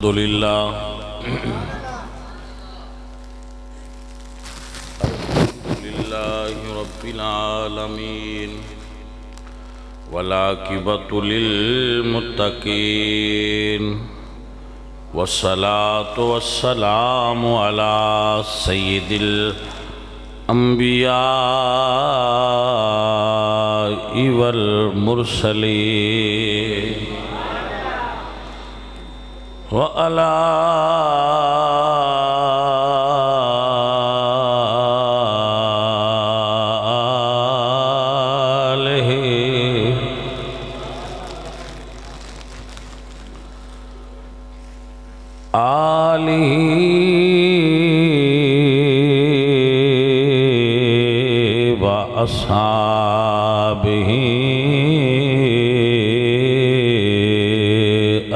الحمد للہ رب العالمین والعاقبۃ للمتقین والصلاة والسلام علی سید الانبیاء والمرسلین وعلى آله وأصحابه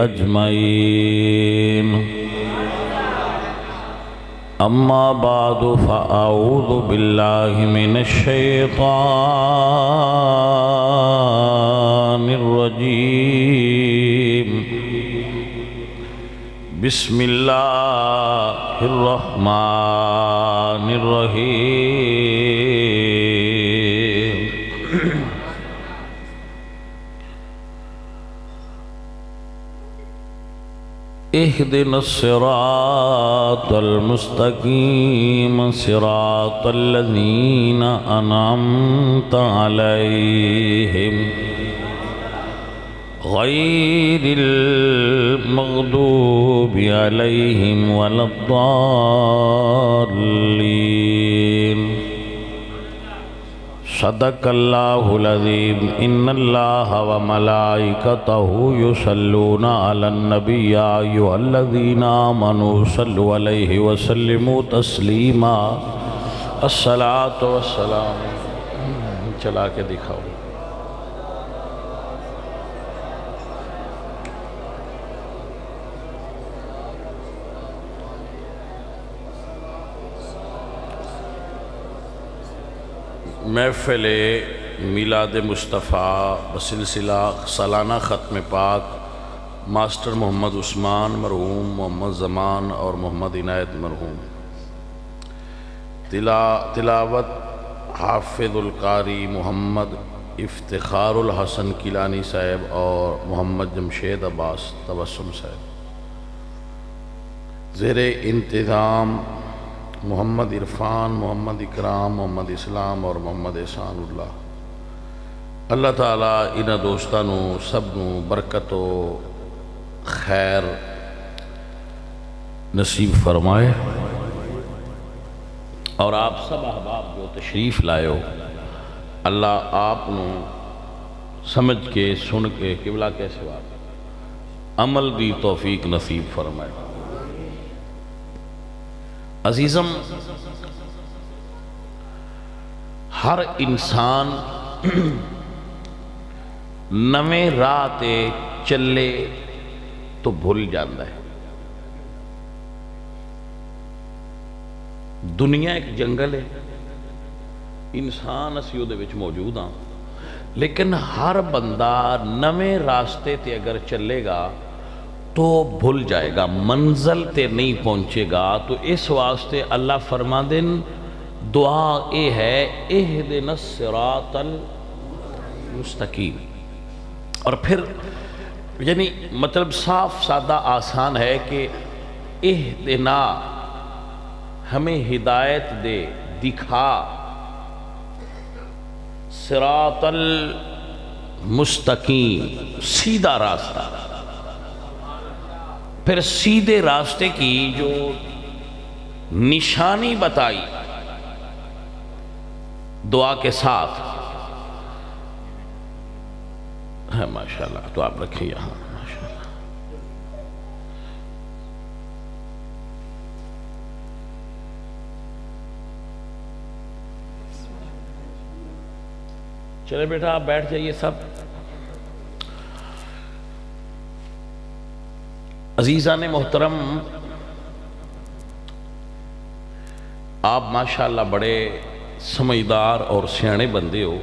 أجمعين أما بعد فأعوذ بالله من الشيطان الرجيم بسم الله الرحمن الرحيم اهدنا الصراط المستقيم صراط الذين أنعمت عليهم غير المغضوب عليهم ولا الضالين صدق اللہ العظیم ان اللہ وملائکتہ یصلون علی النبی یا ایھا الذین آمنوا صلوا علیہ وسلموا تسلیما الصلاۃ والسلام چلا کے دکھاؤ محفل میلاد مصطفیٰ بسلسلہ سالانہ ختم پاک ماسٹر محمد عثمان مرحوم، محمد زمان اور محمد عنایت مرحوم، تلاوت حافظ القاری محمد افتخار الحسن کیلانی صاحب اور محمد جمشید عباس تبسم صاحب، زیر انتظام محمد عرفان، محمد اکرام، محمد اسلام اور محمد احسان اللہ۔ اللہ تعالیٰ انہاں دوستانوں سب نوں برکت و خیر نصیب فرمائے، اور آپ سب احباب جو تشریف لائے ہو اللہ آپ نوں سمجھ کے سن کے قبلہ کے سوا عمل دی توفیق نصیب فرمائے۔ عزیزم، ہر انسان نویں راہ تے چلے تو بھول جاندا ہے۔ دنیا ایک جنگل ہے، انسان اسی دے وچ موجود ہاں، لیکن ہر بندہ نویں راستے تے اگر چلے گا تو بھول جائے گا، منزل تے نہیں پہنچے گا۔ تو اس واسطے اللہ فرماندن دعا اے ہے اہدنا الصراط المستقیم، اور پھر یعنی مطلب صاف سادہ آسان ہے کہ اہدنا ہمیں ہدایت دے، دکھا، صراط المستقیم سیدھا راستہ۔ پھر سیدھے راستے کی جو نشانی بتائی دعا کے ساتھ ہے، ماشاءاللہ تو آپ رکھیں یہاں ماشاءاللہ۔ چلے بیٹا آپ بیٹھ جائیے سب۔ عزیزان محترم، آپ ماشاءاللہ بڑے سمجھدار اور سیانے بندے ہو۔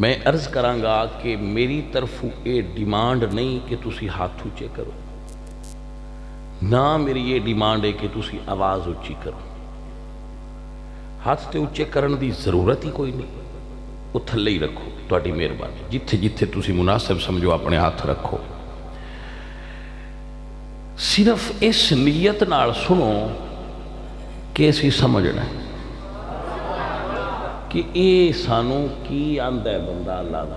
میں عرض کراں گا کہ میری طرف یہ ڈیمانڈ نہیں کہ تسی ہاتھ اونچے کرو، نہ میری یہ ڈیمانڈ ہے کہ تسی آواز اچھی کرو، ہاتھ تے اچھے کرن دی ضرورت ہی کوئی نہیں، وہ تھلے ہی رکھو، تہاڈی مہربانی، جتھے جتھے تسی مناسب سمجھو اپنے ہاتھ رکھو۔ صرف اس نیت نال سنو کہ اسی سمجھنا ہے کہ اے سانو کی آندا ہے بندہ اللہ دا،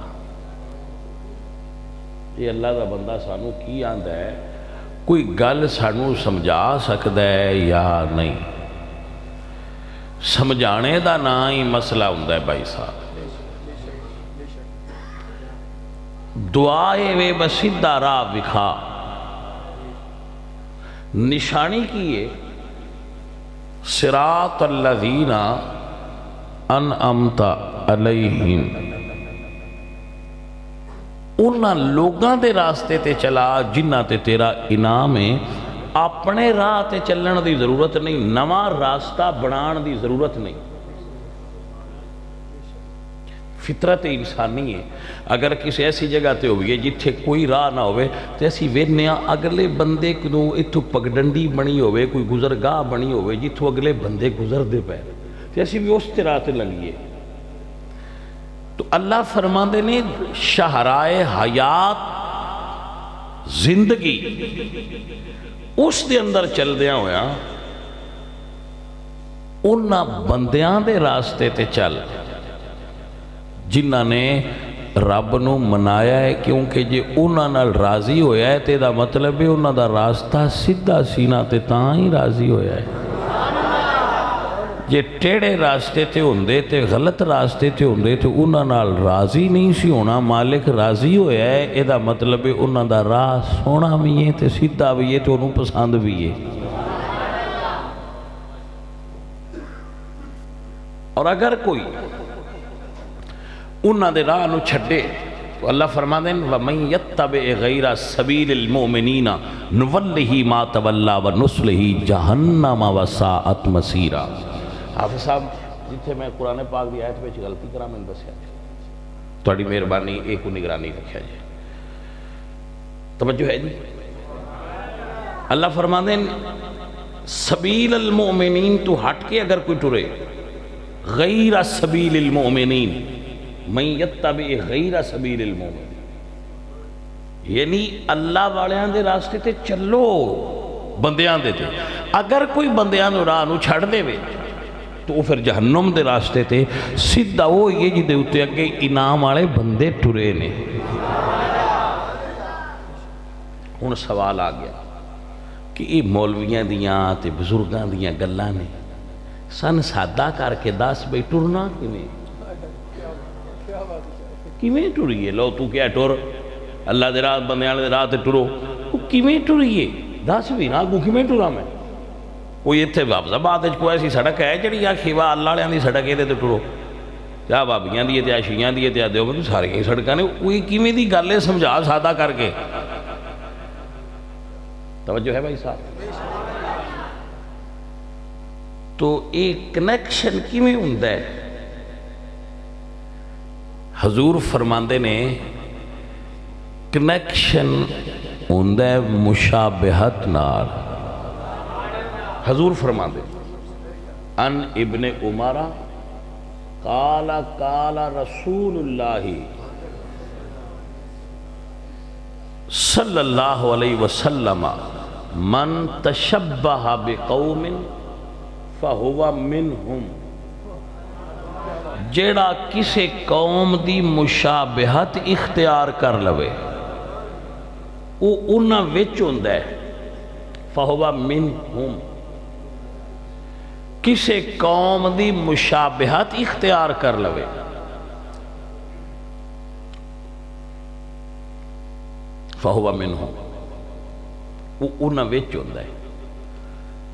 یہ اللہ دا بندہ سانو کی آندا ہے، کوئی گل سانو سمجھا سکتا ہے یا نہیں۔ سمجھانے دا نا ہی مسئلہ ہوندا ہے بھائی صاحب۔ دعائے وے بسیدہ راہ وکھا، نشانی کیے صراط الذین انعمت علیہم، انہاں لوگاں دے راستے تے چلا جنہ تے تیرا انعام ہے۔ اپنے راہ تے چلن دی ضرورت نہیں، نواں راستہ بنان دی ضرورت نہیں۔ فطرت انسانی ہے، اگر کسی ایسی جگہ تے ہوئے جتھے کوئی راہ نہ ہوئے تو ایسی ویرنیا اگلے بندے کو اتھو پگڈنڈی بنی ہوئے، کوئی گزرگاہ بنی ہوئے جتھو اگلے بندے گزر دے پہ تو ایسی بھی اس طرح تے لگیے۔ تو اللہ فرماندے نے شاہرائے حیات زندگی اس دے اندر چل دیا ہویا، انہاں بندیاں دے راستے تے چل جنہاں نے رب نو منایا ہے، کیونکہ جے انہاں نال راضی ہویا ہے تے دا مطلب ہے انہاں دا راستہ سیدھا سینہ تے تاں ہی راضی ہویا ہے۔ جے ٹیڑے راستے تے ہوندے تے غلط راستے تے ہوندے تے انہاں نال راضی نہیں سی ہونا، مالک راضی ہویا ہے، اے دا مطلب ہے انہاں دا راہ سونا بھی ہے تے سیدھا بھی ہے تے انہوں پسند بھی ہے۔ اور اگر کوئی انہاں دے راہ نو چھڑے تو اللہ فرماتے ہیں وَمَن يَتَّبِعْ غَيْرَ سَبِيلِ الْمُؤْمِنِينَ نُوَلِّهِ مَا تَوَلَّى وَنُصْلِهِ جَهَنَّمَ وَسَاءَتْ مَصِيرًا۔ حافظ صاحب جتھے میں قرآن پاک دی آیت وچ غلطی کرا میں دسیا جی، تہاڈی مہربانی ایک نگرانی رکھیا جی، توجہ ہے جی۔ اللہ فرماتے ہیں سبیل المؤمنین تو ہٹ کے اگر کوئی ٹرے، غیر سبیل المؤمنین، من یتبع غیر سبیل المؤمنین، یعنی اللہ والیاں دے راستے تے چلو، بندیاں دے تے اگر کوئی بندیاں نو راہ نو چھڑ دے وے تو وہ پھر جہنم دے راستے تے سیدھا وہ یہ جی دے اتے اگے انعام والے بندے ٹرے نے۔ ہن سوال آ گیا کہ یہ مولویاں دیاں تے بزرگاں دیاں گلاں نے، سن سادہ کر کے دس بھئی ٹرنا کیویں ٹریے؟ لو تو کیا ٹر اللہ دے راہ بندیاں دے راہ تے ٹرو، وہ کیویں ٹریے؟ دس بھی نا کو کیویں ٹرا میں؟ کوئی اتھے حافظ آباد وچ کوئی ایسی سڑک ہے جڑی آ خیوا اللہ والےاں دی سڑک ہے تے ٹرو، کیا بابیاں دی تے شیعیاں دی تے دیوبند ساریاں سڑکاں نے، کوئی کیویں دی گل ہے سمجھا سادہ کر کے۔ توجہ ہے بھائی صاحب؟ تو ایک کنیکشن کیویں ہوندا ہے؟ حضور فرماندے نے کنیکشن ہوندا ہے مشابہت نال۔ حضور فرماندے ان ابن عمر قال قال رسول اللہ صلی اللہ علیہ وسلم من تشبہ بقوم فہو منہم، جیڑا کسے قوم دی مشابہت اختیار کر لوے وہ انہاں وچ ہوندا ہے، فہو منہم، کسے قوم دی مشابہت اختیار کر لوے فہو منہم، وہ انہاں وچ ہوندا ہے۔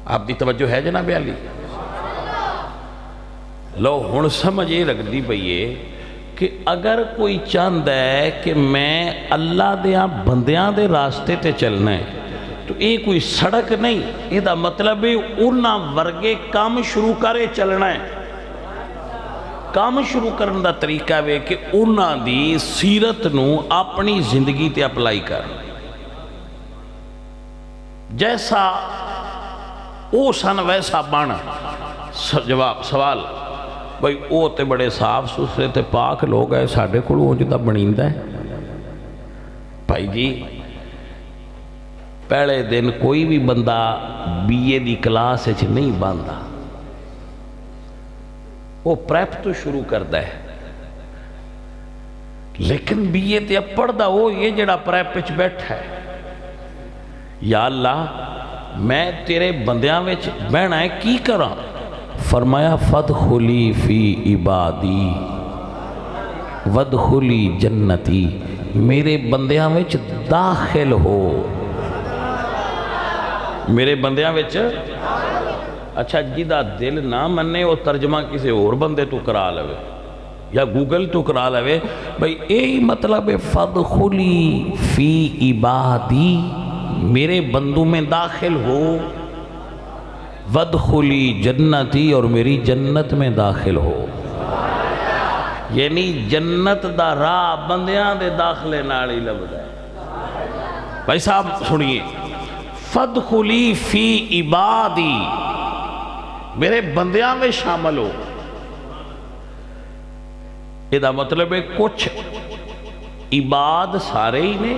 آپ دی توجہ ہے جناب علی؟ لو ہن سمجھ یہ رکھ دی بھئیے کہ اگر کوئی چاہتا ہے کہ میں اللہ دیاں بندیاں دے راستے تے چلنا ہے تو یہ کوئی سڑک نہیں، یہ دا مطلب ہے انہاں ورگے کام شروع کرے چلنا ہے۔ کام شروع کرنے دا طریقہ ہے کہ انہاں دی سیرت نو اپنی زندگی تے اپلائی کر، جیسا او سن ویسا بن. جواب سوال بھئی او تے بڑے صاف ستھرے تے پاک لوگ ہے, ساڈے کول اونج دا بنیندا ہے. بھائی جی پہلے دن کوئی بھی بندہ be a the class which نہیں باندا, وہ پریپ تو شروع کردا ہے. لیکن بی اے تے پڑھدا وہ یہ جڑا پریپ وچ بیٹھا ہے. یا اللہ میں تیرے بندیاں وچ بہنا ہے کی کراں؟ فرمایا فادخلی فی عبادی وادخلی جنتی, میرے بندیاں وچ داخل ہو. میرے بندیاں وچ. اچھا جدا دل نہ منے وہ ترجمہ کسی اور بندے تو کرا لے یا گوگل تو کرا لے. بھئی یہی مطلب ہے فادخلی فی عبادی, میرے بندوں میں داخل ہو. وادخلی جنتی, اور میری جنت میں داخل ہو. یعنی جنت دا راہ بندیاں دے داخلے نال ہی لبدا ہے. بھائی صاحب سنیے, فادخلی فی عبادی, میرے بندیاں میں شامل ہو. یہ دا مطلب ہے کچھ عباد سارے ہی نے,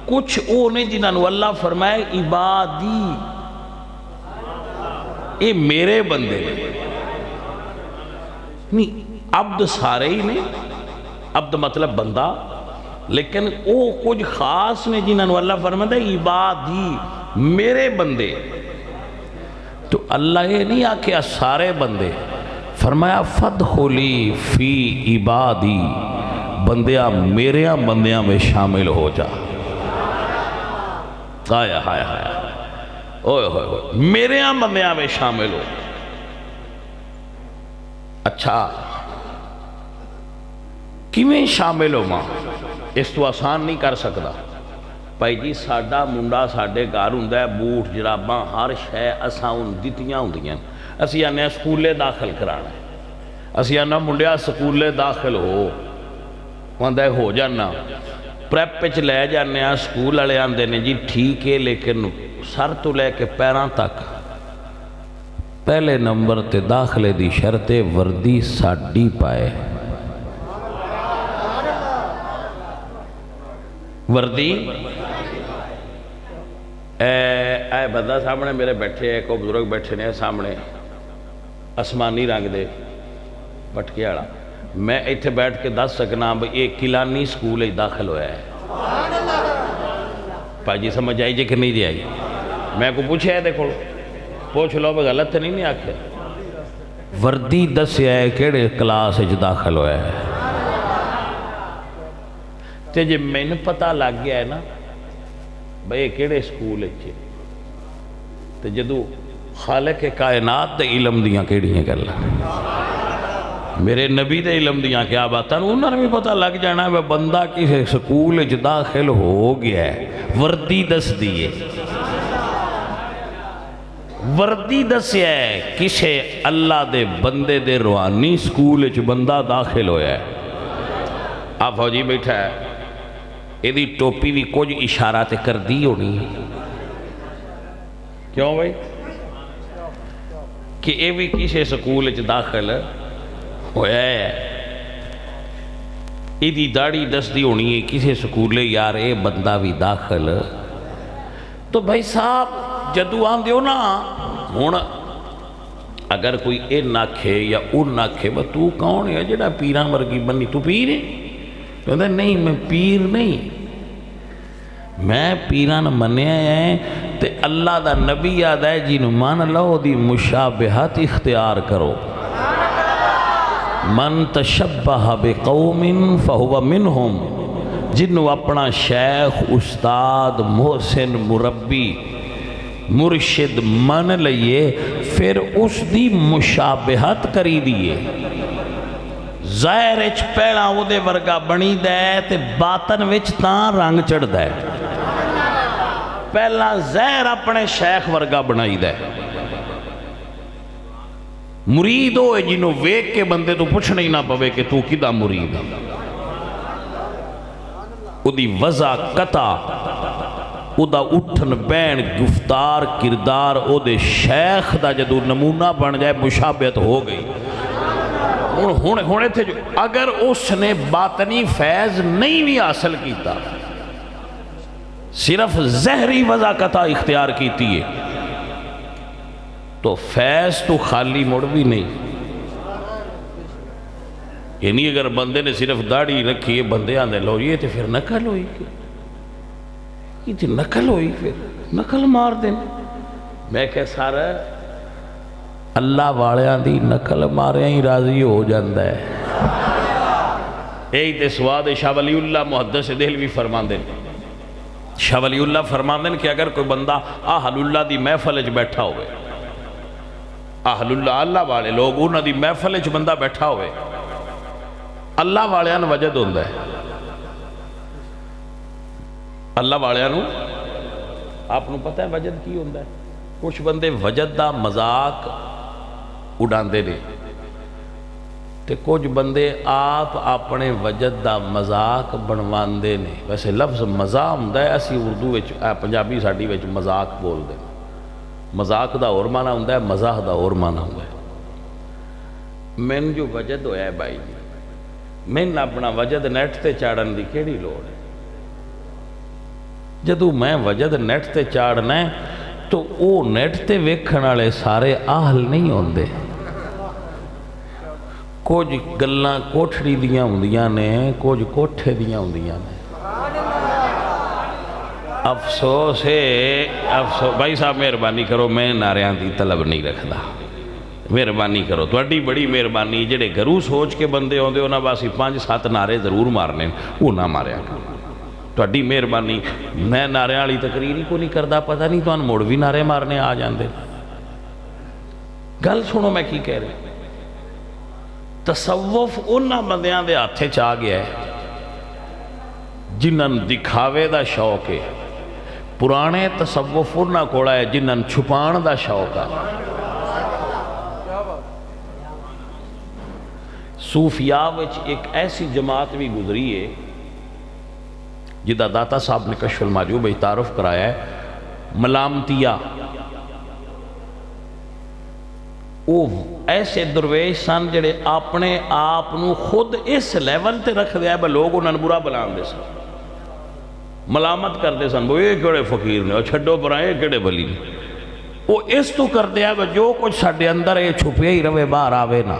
کچھ او نے جنہاں نو اللہ فرمائے عبادی, اے میرے بندے نہیں. عبد سارے ہی نے, عبد مطلب بندہ, لیکن او کچھ خاص نے جنہاں نو اللہ فرمائے عبادی, میرے بندے. تو اللہ یہ نہیں آکھیا سارے بندے, فرمایا فادخلی فی عبادی, بندیاں میرے بندیاں میں شامل ہو جا. آیا ہایا ہایا اوہ ہوئے ہوئے, میرے بندیاں میں شامل ہو. اچھا کیویں شامل ہو ماں؟ اس تو آسان نہیں کر سکتا. بھائی جی ساڈا منڈا ساڈے گھر ہوندا ہے, بوٹ جراباں ہر شے اساں اون دتیاں ہوندیاں. اسی آنے سکولے داخل کرانا ہے, اسی آنا منڈیا سکولے داخل ہو جانا. پریپ وچ لے جانے سکول والے آندے نے جی ٹھیک ہے, لیکن سر تو لے کے پیراں تک پہلے نمبر تے داخلے دی شرط وردی ساڈی پائے. وردی اے بندہ سامنے میرے بیٹھے, ایک بزرگ بیٹھے نے سامنے, آسمانی رنگ دے بٹکے والا. میں ایتھے بیٹھ کے دس سکنا بھئی یہ کلانی سکول داخل ہوا ہے. بھائی جی سمجھ آئی جی کہ نہیں جی آئی؟ میں کو پوچھے ہے دیکھو, پوچھ لو بھئی غلط نہیں آکھے. وردی دسیا ہے کیڑے کلاس وچ داخل ہوا ہے. تے جے مین پتہ لگ گیا ہے نا بھئی کیڑے سکول وچ, تے جدو خالق کائنات دے علم دیاں کیڑیاں گلاں, میرے نبی دے علم دیاں کیا باتاں, انہوں نے بھی پتہ لگ جانا ہے بندہ کسی سکول وچ داخل ہو گیا ہے. وردی دس دیئے, وردی دسیا ہے کسے اللہ دے بندے دے روحانی سکول وچ بندہ داخل ہویا ہے. آپ فوجی بیٹھا ہے, یہ دی ٹوپی بھی کچھ اشارہ تے کر دی ہونی. کیوں بھائی؟ کہ یہ بھی کسے سکول وچ داخل ہویا ہے. یہ دی داڑھی دس دی ہونی ہے کسے سکولے, یار اے بندہ بھی داخل. تو بھائی صاحب جدو آن دیو نا ہونا, اگر کوئی اے ناکھے یا ان ناکھے با تو کون ہے جڑا پیران ورگی بنی, تو پیر ہے؟ کہتا ہے نہیں میں پیر نہیں, میں پیران منیا ہے. تے اللہ دا نبی یاد ہے جنہوں مان لو دی مشابہت اختیار کرو. من تشبہ بقوم فہو منہم, جنہوں اپنا شیخ استاد محسن مربی مرشد من لئیے پھر اس دی مشابہت کری دیئے. ظاہر اچ پہلا وہ دے ورگا بنی دے تے باطن وچ تاں رنگ چڑھ دے. پہلا ظاہر اپنے شیخ ورگا بنائی دے. مرید ہوئے جنہوں ویک کے بندے تو پوچھنا ہی نہ پوے کہ تو کدہ مرید ہے. او دی وضع قطع او دا اٹھن بین گفتار کردار او دے شیخ دا جدو نمونہ بن جائے مشابہت ہو گئی. ہونے تھے جو اگر اس نے باطنی فیض نہیں بھی حاصل کیتا صرف زہری وضاقتہ اختیار کیتی ہے تو فیض تو خالی مڑ بھی نہیں. یعنی اگر بندے نے صرف داڑھی رکھی ہے بندے آنے لو یہ تو پھر نقل ہوئی یہ تو نقل ہوئی پھر نقل مار دیں. میں کہ سارا اللہ والیاں دی نقل مارے ہی راضی ہو جاندہ ہے. یہی تے سواد شاہ ولی اللہ محدث دہلوی فرمان دیں. شاہ ولی اللہ فرمان دیں کہ اگر کوئی بندہ اہل اللہ دی محفل وچ بیٹھا ہوئے اہل اللہ اللہ والے لوگ انہاں دی محفل وچ بندہ بیٹھا ہوئے اللہ والیاں وجد ہوندہ ہے. اللہ والیاں آپ کو پتہ ہے وجد کی ہوندہ ہے. کچھ بندے وجد دا مذاق اڑان دے نے تے کچھ بندے آپ اپنے وجد دا مذاق بنوان دے نے. ویسے لفظ مزاح ہوندہ ہے اسی اردو وچ پنجابی ساڈی وچ مذاق بول دے. مذاق دا اور معنی ہوندہ ہے مزاح دا اور معنی ہوندہ ہے. میں جو وجد ہویا ہے بھائی جی میں اپنا وجد نیٹ تے چاڑن دی کیڑی لوڑ ہے. جدو میں وجد نیٹ تے چاڑنا ہے تو او نیٹ تے ویکھن والے سارے اہل نہیں ہوندے. کچھ گلاں کوٹھڑی دیاں ہوندیاں نے کچھ کوٹھے دیاں ہوندیاں نے. افسوس ہے افسوس بھائی صاحب مہربانی کرو میں نعریاں دی طلب نہیں رکھدا. مہربانی کرو تہاڈی بڑی مہربانی جڑے گھروں سوچ کے بندے ہوندے انہاں باسی 5-7 نعرے ضرور مارنے وہ نہ ماریا کرو. تہاڈی مہربانی میں نعرے والی تقریر ہی کو نہیں کردا پتہ نہیں تہاں مڑ بھی نعرے مارنے آ جاندے. گل سنو میں کی کہہ رہا. تصوف انہاں بندیاں دے ہاتھے چ آ گیا ہے جنہاں دکھاوے دا شوق ہے. پرانے تصوف انہاں کوڑا ہے جنہاں چھپان دا شوق ہے. صوفیاء وچ ایک ایسی جماعت بھی گزری ہے جدہ داتا صاحب نے کشف المحجوب تعارف کرایا ہے ملامتیہ. وہ ایسے درویش سن جڑے اپنے آپ نو خود اس لیول تے رکھ دیا ہے لوگ انہوں نے برا بلان دے سن ملامت کر دے سن وہ یہ کڑے فقیر نے اور چھڑو پر آئے کڑے بلی نے. وہ اس تو کر دیا ہے جو کچھ ساڑھے اندر یہ چھپے ہی روے باہر آوے نا.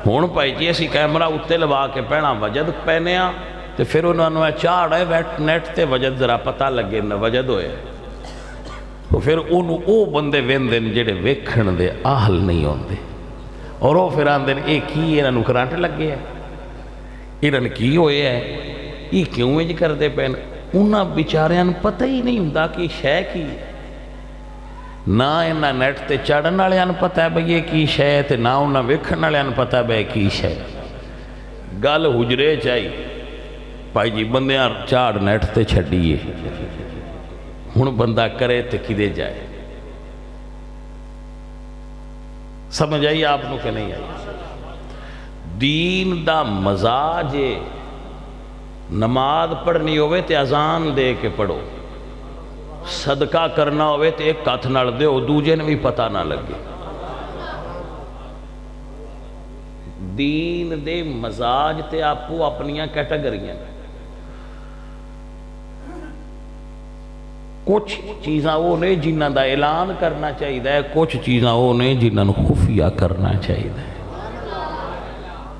ہون پائی جی اسی کیمرہ اتے لوا کے پہنا وجد پہنے آ تو پھر انہوں نے چاڑ ہے نیٹ تے وجد ذرا پتہ لگے نہ وجد ہوئے تو پھر انہوں او بندے ویندن جڑے ویکھن دے آہل نہیں ہوندے اور وہ پھر آندن اے کی انہوں کرانٹ لگے ہے انہوں کی ہوئے ہے یہ کیوں اج کر دے پہن. انہاں بیچاریاں پتہ ہی نہیں ہوندہ کہ شے کی نہ انہاں نیٹ تے چڑھن والیاں پتہ ہے بھئی یہ کی شے تے نہ انہاں ویکھن والیاں پتہ ہے بھئی کی شے. گل حجرے چاہیے بھائی جی بندیاں چاڑ نیٹ تے چھڑیے ہن بندہ کرے تے کدے جائے. سمجھ آئی آپ کو کہ نہیں آئی. دین دا مزاج نماز پڑھنی ہوئے تے اذان دے کے پڑھو صدقہ کرنا ہوئے تے ایک ہاتھ نال دے دوجے نے بھی پتہ نہ لگے. دین دے مزاج تے آپو اپنیاں کیٹیگریاں. کچھ چیزاں وہ نے جنہاں دا اعلان کرنا چاہیے کچھ چیزاں وہ نے جنہاں خفیہ کرنا چاہیے.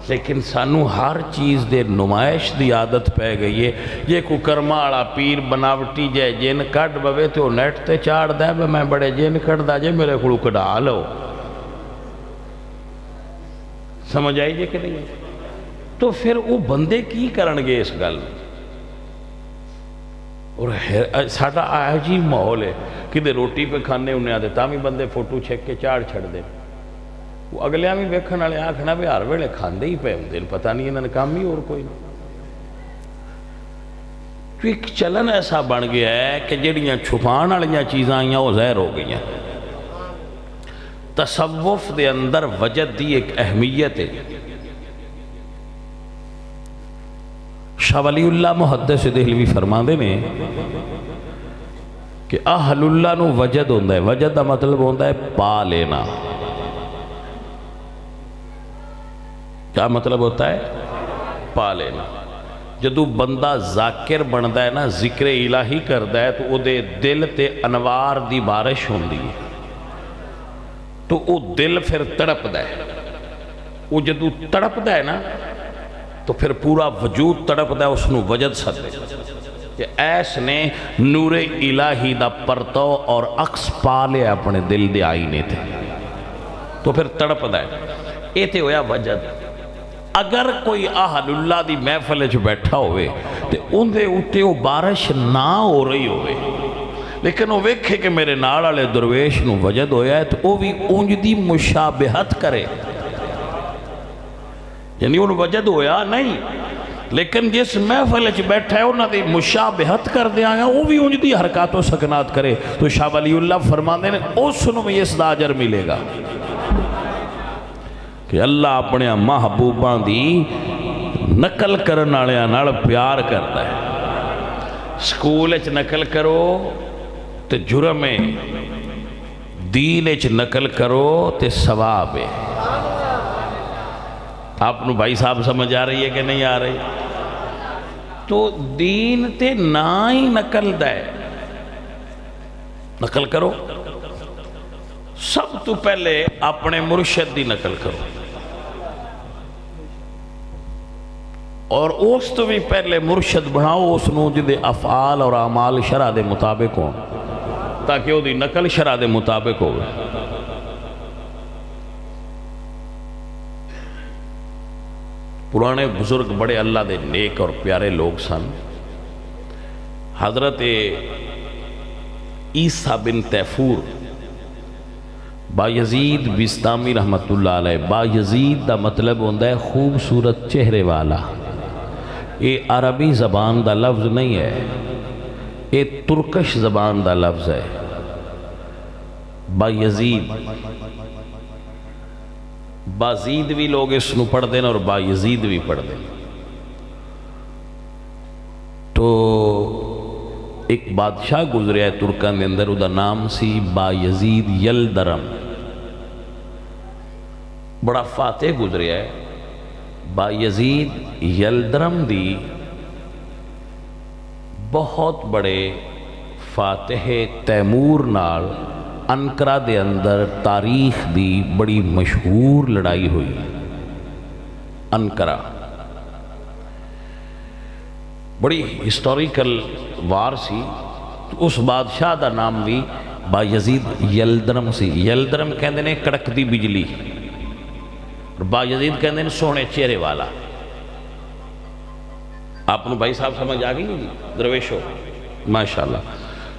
لیکن سانو ہر چیز دے نمائش دی عادت پہ گئی ہے. یہ کو کرما والا پیر بناوٹی جے جن کٹ بوے تو نیٹ تے چاڑ دے میں بڑے جن کٹ دا جے میرے کو کڈا لو. سمجھ آئی جے کہ نہیں. تو پھر وہ بندے کی کرن گے اس گل اور ساڑھا آیا جی ماحول ہے کہ روٹی پہ کھانے انہیں آتے تامی بندے فوٹو چھک کے چاڑ چھڑ دے. وہ اگلیاں بھی ویکھن والے آکھنا بھی ہر ویلے کھاندے ہی پے ہوندے پتہ نہیں انہاں نے کام ہی اور کوئی نہیں. تو ایک چلن ایسا بن گیا ہے کہ جڑیاں چھپان والیاں چیزاں آئیاں وہ ظاہر ہو گئی ہیں. تصوف دے اندر وجد دی ایک اہمیت ہے. شاہ ولی اللہ محدث دہلوی فرماندے نے کہ اہل اللہ نو وجد ہوندہ ہے. وجد دا مطلب ہوندہ ہے پا لینا. کیا مطلب ہوتا ہے؟ پا لینا. جدو بندہ ذاکر بندہ ہے نا، ذکر الہی کردہ ہے، تو او دے دل تے انوار دی بارش ہوندی ہے، تو او دل پھر تڑپ دا ہے. وہ جدو تڑپ دا ہے نا تو پھر پورا وجود تڑپ دا ہے، اس نو وجد سکتے کہ ایس نے نور الہی دا پرتو اور عکس پا لے اپنے دل دے آئینے تھے، تو پھر تڑپ دا ہے. اے تے ہویا وجد. اگر کوئی اہل اللہ دی محفل جو بیٹھا ہوئے تے ان دے اٹھے وہ بارش نہ ہو رہی ہوئے، لیکن وہ ویکھے کہ میرے نال والے درویش نو وجد ہویا ہے، تو وہ بھی اونج دی مشابہت کرے. یعنی ان وجد ہویا نہیں، لیکن جس محفل جو بیٹھا ہے انہاں دی مشابہت کر دیا گا، وہ بھی اونج دی حرکات و سکنات کرے. تو شاہ ولی اللہ فرماندے نے اس نو میں اس دا اجر ملے گا کہ اللہ اپنے محبوباں دی نقل کرن والےاں نال پیار کرتا ہے. سکول وچ نقل کرو تے جرم ہے، دین وچ نقل کرو تے ثواب ہے. آپ نو بھائی صاحب سمجھ آ رہی ہے کہ نہیں آ رہی؟ تو دین تے نہ ہی نقل دا ہے. نقل کرو، سب تو پہلے اپنے مرشد دی نقل کرو، اور اس تو بھی پہلے مرشد بناؤ اس نو جدے افعال اور اعمال شرع دے مطابق ہوں، تاکہ وہ دی نقل شرع دے مطابق ہو. پرانے بزرگ بڑے اللہ دے نیک اور پیارے لوگ سن. حضرت عیسیٰ بن تیفور بایزید بستامی رحمت اللہ علیہ. بایزید دا مطلب ہوندہ ہے خوبصورت چہرے والا. یہ عربی زبان دا لفظ نہیں ہے، یہ ترکش زبان دا لفظ ہے. بایزید، بازید بھی لوگ اس نو پڑھ دیں اور بایزید بھی پڑھ دیں. تو ایک بادشاہ گزرے ہے ترکان دے اندر، دا نام سی بایزید یلدرم. بڑا فاتح گزرے ہے. بایزید یلدرم دی بہت بڑے فاتح تیمور نال انقرہ دے اندر تاریخ دی بڑی مشہور لڑائی ہوئی. انقرہ بڑی ہسٹوریکل وار سی. اس بادشاہ دا نام بھی بایزید یلدرم سی. یلدرم کہندے نے کڑک دی بجلی، اور بایزید کہندے نے سونے چہرے والا. آپ نے بھائی صاحب سمجھ آ گئی جی درویشو؟ ماشاءاللہ.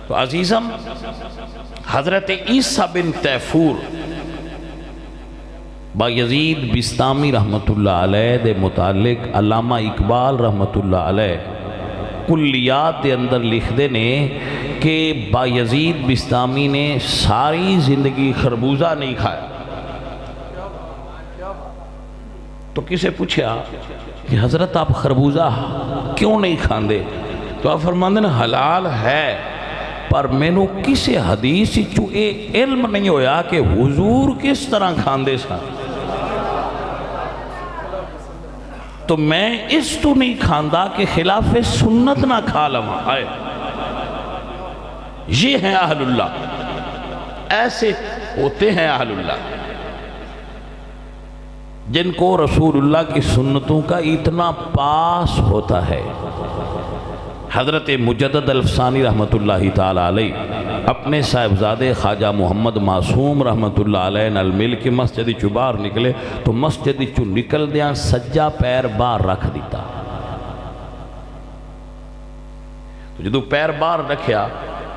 تو عزیزم، حضرت عیسیٰ بن تیفور بایزید بستامی رحمت اللہ علیہ دے متعلق علامہ اقبال رحمت اللہ علیہ کلیات دے اندر لکھ دے نے کہ بایزید بستامی نے ساری زندگی خربوزہ نہیں کھایا. تو کسے پوچھا کہ حضرت آپ خربوزہ کیوں نہیں کھاندے؟ تو آپ فرماندے نے حلال ہے، پر میں نو کسے حدیث چو اے علم نہیں ہویا کہ حضور کس طرح کھاندے سا، تو میں اس تو نہیں کھاندا کہ خلاف سنت نہ کھا لواں. آئے یہ ہیں اہل اللہ، ایسے ہوتے ہیں اہل اللہ جن کو رسول اللہ کی سنتوں کا اتنا پاس ہوتا ہے. حضرت مجدد الفسانی رحمت اللہ تعالیٰ علیہ اپنے صاحبزادے خواجہ محمد معصوم رحمت اللہ علیہ نال مل کے مسجد چو باہر نکلے تو مسجد چو نکل دیاں سجا پیر باہر رکھ دیتا. تو جدو پیر باہر رکھیا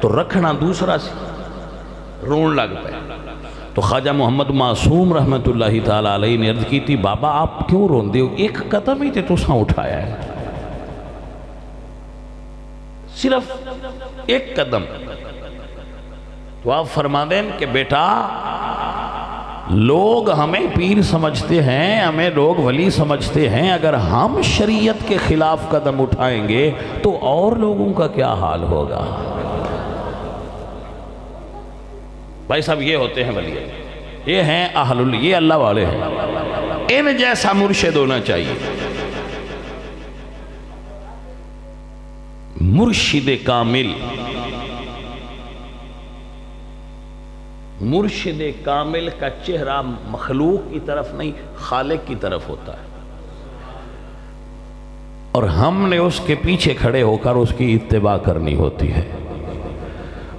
تو رکھنا دوسرا سی، رون لگ پہ. تو خواجہ محمد معصوم رحمت اللہ تعالیٰ علیہ نے عرض کی تھی، بابا آپ کیوں رون دے ہو؟ ایک قدم ہی تے تو ساں اٹھایا ہے، صرف ایک قدم. تو آپ فرما دیں کہ بیٹا لوگ ہمیں پیر سمجھتے ہیں، ہمیں لوگ ولی سمجھتے ہیں، اگر ہم شریعت کے خلاف قدم اٹھائیں گے تو اور لوگوں کا کیا حال ہوگا؟ بھائی صاحب یہ ہوتے ہیں ولی اللہ، یہ ہیں اہل اللہ، یہ اللہ والے ہیں، ان جیسا مرشد ہونا چاہیے۔ مرشد کامل، مرشد کامل کا چہرہ مخلوق کی طرف نہیں خالق کی طرف ہوتا ہے، اور ہم نے اس کے پیچھے کھڑے ہو کر اس کی اتباع کرنی ہوتی ہے۔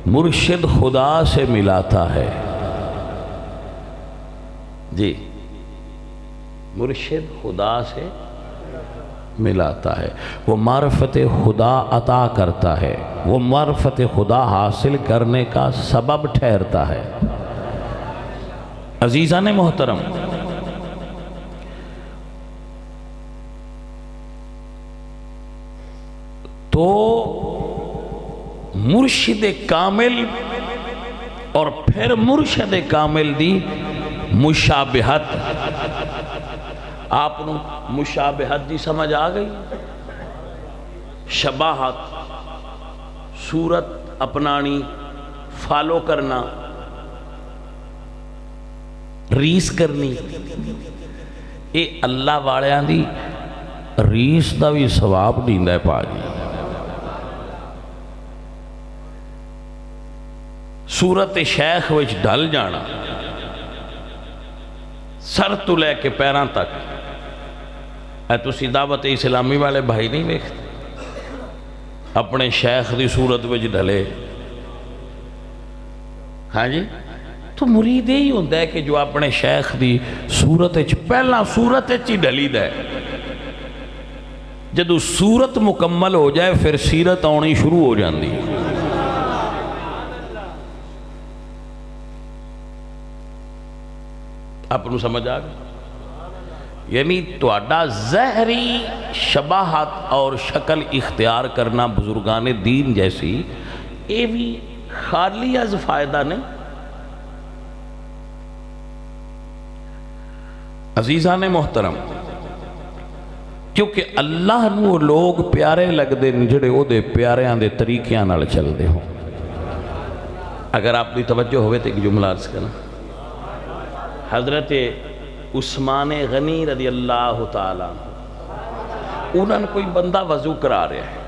مرشد خدا سے ملاتا ہے، جی مرشد خدا سے ملاتا ہے، وہ معرفت خدا عطا کرتا ہے، وہ معرفت خدا حاصل کرنے کا سبب ٹھہرتا ہے۔ عزیزان محترم، تو مرشد کامل اور پھر مرشد کامل دی مشابہت، آپ نو مشابہت دی سمجھ آ گئی؟ شباہت، صورت اپنانی، فالو کرنا، ریس کرنی، اے اللہ والیاں دی ریس دا بھی ثواب دیندا ہے پا جی۔ صورت شیخ وچ ڈھل جانا، سر تو لے کے پیران تک، اے تسی دعوت اسلامی والے بھائی نہیں دیکھتے اپنے شیخ دی صورت وچ ڈھلے؟ ہاں جی، تو مرید یہی ہوتا ہے کہ جو اپنے شیخ دی صورت وچ پہلا صورت وچ ہی ڈھلی دے، جدو صورت مکمل ہو جائے پھر سیرت آنی شروع ہو جاندی۔ آپ کو سمجھ آ گئی؟ یعنی تہاڈا ظاہری شباہت اور شکل اختیار کرنا بزرگان دین جیسی، یہ بھی خالی از فائدہ نہیں۔ عزیزان محترم، کیونکہ اللہ نو لوگ پیارے لگ دے جڑے او دے پیاریاں دے طریقیاں نال چل دے ہوں۔ اگر آپ دی توجہ ہوئے تو ایک جملہ عرض کرنا، حضرت عثمان غنی رضی اللہ تعالیٰ انہوں نے کوئی بندہ وضو کرا رہا ہے،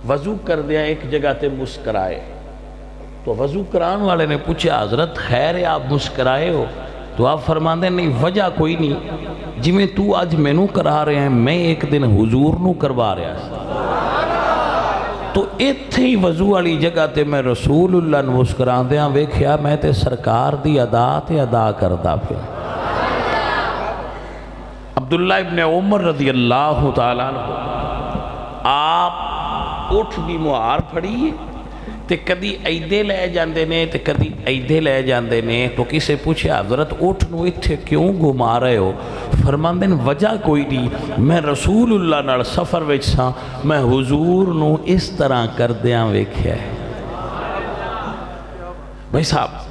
وضو کر دیا ایک جگہ تے مسکرائے، تو وضو کران والے نے پوچھا حضرت خیر ہے آپ مسکرائے ہو؟ تو آپ فرماندے نہیں وجہ کوئی نہیں، جی میں تو آج مینوں کرا رہے ہیں میں ایک دن حضور نو کروا رہا ہے، تو ایتھے ہی وضو والی جگہ تے میں رسول اللہ نو مسکران دیاں ویکھیا میں تے سرکار دی ادا تے ادا کردا پیا۔ عبداللہ ابن عمر رضی اللہ تعالیٰ عنہ آپ اٹھ دی مہار پھڑی تے کدی ایدے لے جاندے نے تے کدی ایدے لے جاندے نے، تو کسے پوچھے حضرت اٹھ نو اتھے کیوں گھما رہے ہو؟ فرماندے نے وجہ کوئی نہیں، میں رسول اللہ نال سفر وچ ساں، میں حضور نو اس طرح کر دیاں ویکھیا ہے۔ بھائی صاحب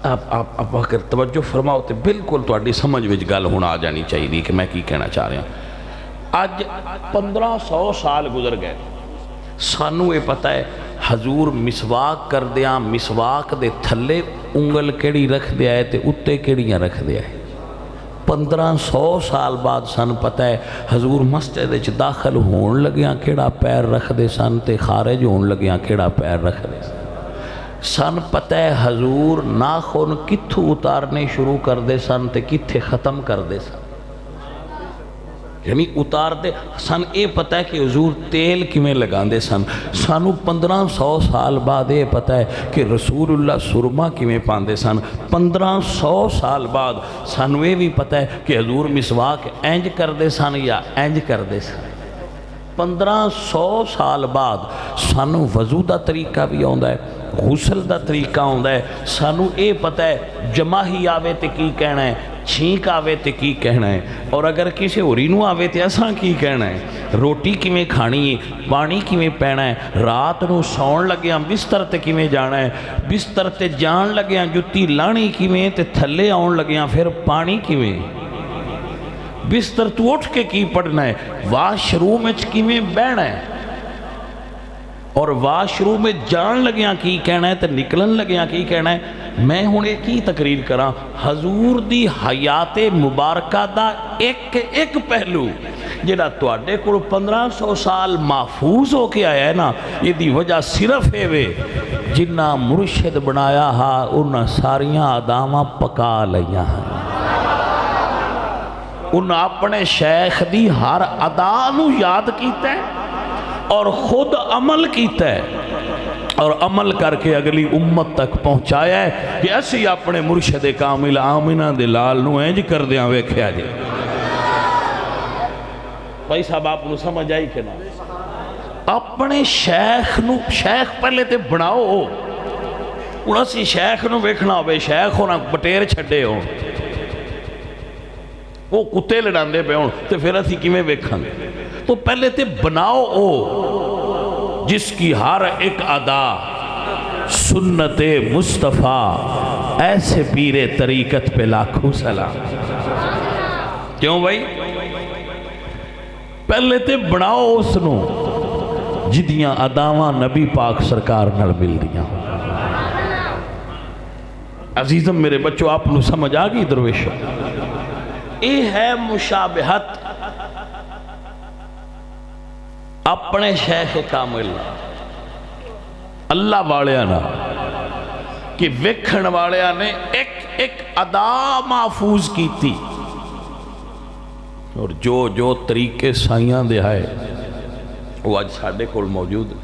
آپ اگر توجہ فرماؤ تے بالکل تہاڈی سمجھ وچ گل ہن آ جانی چاہیے کہ میں کی کہنا چاہ رہا ہوں۔ آج 1500 سال گزر گئے، سانو یہ پتہ ہے حضور مسواک کر دیا، مسواک دے تھلے انگل کیڑی رکھ دیا ہے تے اتے کیڑیاں رکھ دیا ہے۔ 1500 سال بعد سن پتہ ہے حضور مسجد وچ داخل ہون لگیاں کیڑا پیر رکھ دے سن تے خارج ہون لگیاں کیڑا پیر رکھ دے سن پتہ ہے حضور ناخن کتھوں اتارنے شروع کر دے سن تے کتھے ختم کر دے سن، یعنی اتار دے سن۔ اے پتہ ہے کہ حضور تیل کیویں لگاندے سن، سانو 1500 سال بعد اے پتہ ہے کہ رسول اللہ سرما کیویں پاندے سن۔ 1500 سال بعد سانو اے بھی پتہ ہے کہ حضور مسواک اینج کردے سن یا اینج کردے سن۔ 1500 سال بعد سانو وضو دا طریقہ بھی آندا ہے، غسل دا طریقہ آندا ہے، سانو اے پتہ ہے جماہی آوے تے کی کہنا ہے، چھینک آوے تے کی کہنا ہے، اور اگر کسی ہوری نو آوے تے اساں کی کہنا ہے، روٹی کیویں کھانی ہے، پانی کیویں پینا ہے، رات نو سون لگیاں بستر تے کیویں جانا ہے، بستر تے جان لگیاں جتی لانی کیویں تے تھلے آن لگیاں پھر پانی کیویں، بستر تو اٹھ کے کی پڑھنا ہے، واش روم وچ کیویں بہنا ہے۔ اور واش روم میں جان لگیاں کی کہنا ہے تو نکلن لگیاں کی کہنا ہے. میں ہوں ایک ہی تقریر کراں. حضور دی حیات مبارکہ دا ایک پہلو جڑا تواڈے کول 1500 سال محفوظ ہو کے آیا ہے نا، یہ دی وجہ صرف ہے وے جنہ مرشد بنایا ہا انہاں ساریاں اداماں پکا لیاں ہیں. انہاں اپنے شیخ دی ہر ادا نو یاد کیتا ہے اور خود عمل کیتا ہے اور عمل کر کے اگلی امت تک پہنچایا ہے کہ اسی اپنے مرشد کامل آمنہ دے لال نو اینج کر دیاں ویکھیا جائے. بھائی صاحب آپ نو سمجھ آئی کہ نا؟ اپنے شیخ نو، شیخ پہلے تے بناؤ. انہاں سی شیخ نو ویکھنا ہوئے، شیخ ہونا بٹیر چھڑے ہوں، وہ کتے لڑاندے پہ ہوں، تو پھر اسی کی میں ویکھاں گے. تو پہلے تے بناؤ او جس کی ہر ایک ادا سنت مصطفیٰ، ایسے پیر طریقت پہ لاکھوں سلام. کیوں بھائی؟ پہلے تے بناؤ اس نو جدیاں اداواں نبی پاک سرکار نال مل دیاں. عزیزم میرے بچوں آپ نو سمجھ آگئی درویشو؟ یہ ہے مشابہت اپنے شیخ کامل اللہ والیانا کہ ویکھن والیانے ایک ادا محفوظ کی تھی. اور جو طریقے سائیاں دے آئے وہ آج ساڑھے کول موجود ہے.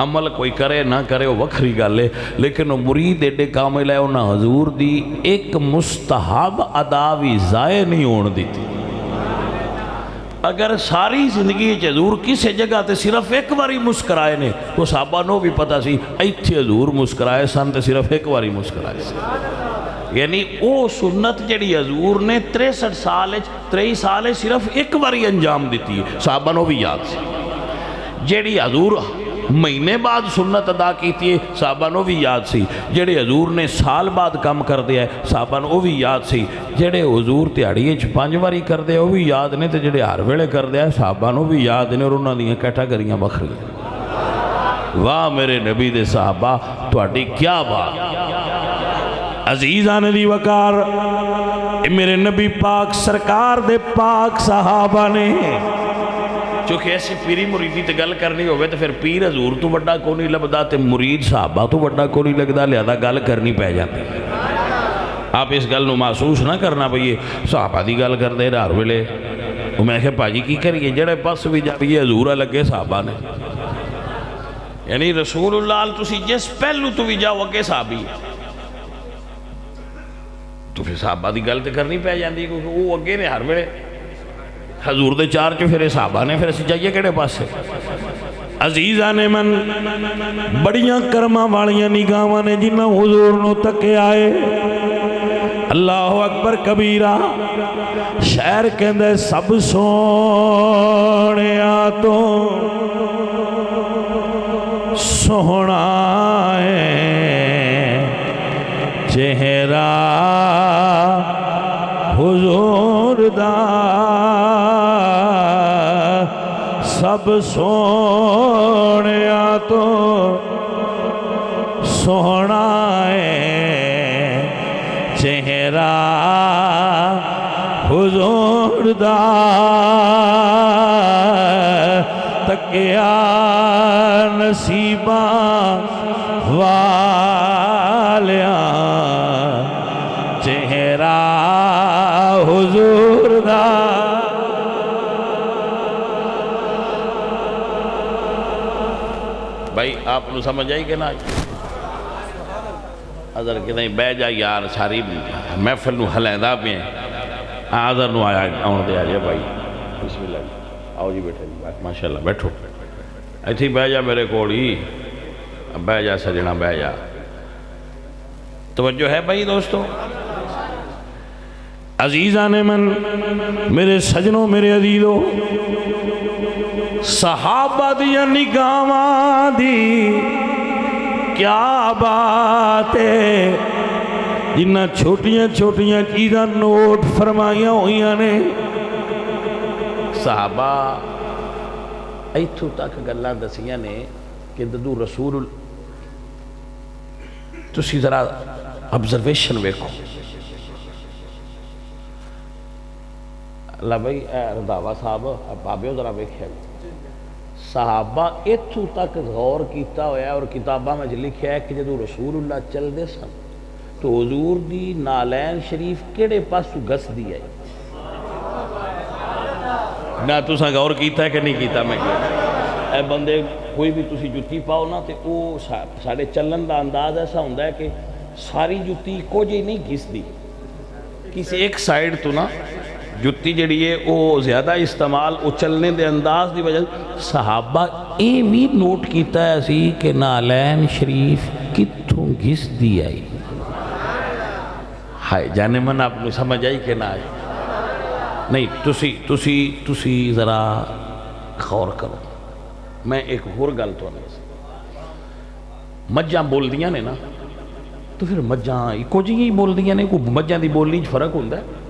عمل کوئی کرے نہ کرے وہ وکھری گالے، لیکن وہ مرید ایڈے کامل ہے انہاں حضور دی ایک مستحب ادا بھی ضائع نہیں ہون دیتی. اگر ساری زندگی حضور کسی جگہ تے صرف ایک باری مسکرائے نے تو صحابہ نو بھی پتا سی ایتھے حضور مسکرائے سن تے صرف ایک باری مسکرائے سی. یعنی او سنت جڑی حضور نے 63 سال صرف ایک باری انجام دیتی ہے، صحابہ نو بھی یاد سی. جڑی حضور مہینے بعد سنت ادا کیتی ہے صحابہ نو بھی یاد سی. جڑے حضور نے سال بعد کم کر دیا ہے صحابہ نو بھی یاد سی. جڑے حضور تیاڑی 5 باری کر دیا وہ بھی یاد نے، تے جڑے ہر ویلے کر دیا صحابہ نو بھی یاد نے، اور انہاں دیاں کیٹاگریاں بکھری. واہ میرے نبی دے صحابہ تہاڈی کیا بات. عزیزان دی وقار میرے نبی پاک سرکار دے پاک صحابہ نے چونکہ ایسی پیری مریدی تے گل کرنی ہوئے تو پھر پیر حضور تو بڑا کو نہیں لبدا تے مرید صحابہ تو بڑا کو نہیں لگدا، لہذا گل کرنی پہ جاتی. آپ اس گل نو محسوس نہ کرنا پئیے صحابہ دی گل کر دے ہر ویلے. میں کہ پاجی کی کریے جڑے پاس بھی جائیے حضور لگے صحابہ نے، یعنی رسول اللہ تسی جس پہلو تو بھی جاؤ اگے صحابی تو پھر صحابہ دی گل تے کرنی پہ جاندی کیونکہ وہ اگے نے ہر ویلے. حضور دے چار چو پھر صحابہ نے، پھر اسی جائیے کیڑے پاس سے. عزیزان من بڑیاں کرماں والیاں نگاہاں نے جنہ حضور نو تکے آئے. اللہ اکبر کبیرہ. شعر کہندے سب سونیا تو سونا ہے چہرہ حضور دا، سب سونیا تو سونا ہے چہرہ حضور دا. تکیا نصیباں والیاں چہرہ حضور دا. بھائی آپ نو سمجھ آئی کہ نا؟ حضر کہ نہیں بہ جا یار ساری محفل نو ہلیندہ بھی ہیں. حضر نو آیا آن دے آجے بھائی بسم اللہ آؤ جی بیٹھے جی ماشاءاللہ بیٹھو ایتھی بہ جا میرے کوڑی بہ جا سجنہ بہ جا. توجہ ہے بھائی دوستو. عزیزان من میرے سجنوں میرے عزیزوں صحابہ دیا نگاہاں دی کیا بات ہے جنہ چھوٹیاں چھوٹیاں چیزاں نوٹ فرمائیاں ہوئیاں نے. صحابہ ایتھو تک گلاں دسیاں نے کہ جدو رسول تسی ذرا آبزرویشن ویکھو اللہ بھائی رنداوا صاحب بابے ذرا ویکھیا صحابہ اتھو تک غور کیتا ہویا اور کتاباں میں لکھیا ہے کہ جدو رسول اللہ چل دے سن تو حضور دی نالین شریف کیڑے پاسو گس دی ہے نہ تساں غور کیتا ہے کہ نہیں کیتا میں کیتا اے بندے کوئی بھی تسی جتی پاؤ نا تے او ساڑے چلن دا انداز ایسا ہوندہ ہے کہ ساری جتی کو جی نہیں گھس دی کسی ایک سائیڈ تو نا جتی جڑی ہے او زیادہ استعمال او چلنے دے انداز دی وجہ صحابہ اے بھی نوٹ کیتا ہے سی کہ نالین شریف کتھوں گھس دی آئی ہائے جانے من آپ نے سمجھ آئی کہ نہ آئی نہیں تسی ذرا غور کرو میں ایک اور گل تو مجھاں بول دیاں نے نا تو پھر مجھاں ایکو جی ہی بول دیاں نے کوئی مجھاں دی بولی فرق ہوندہ ہے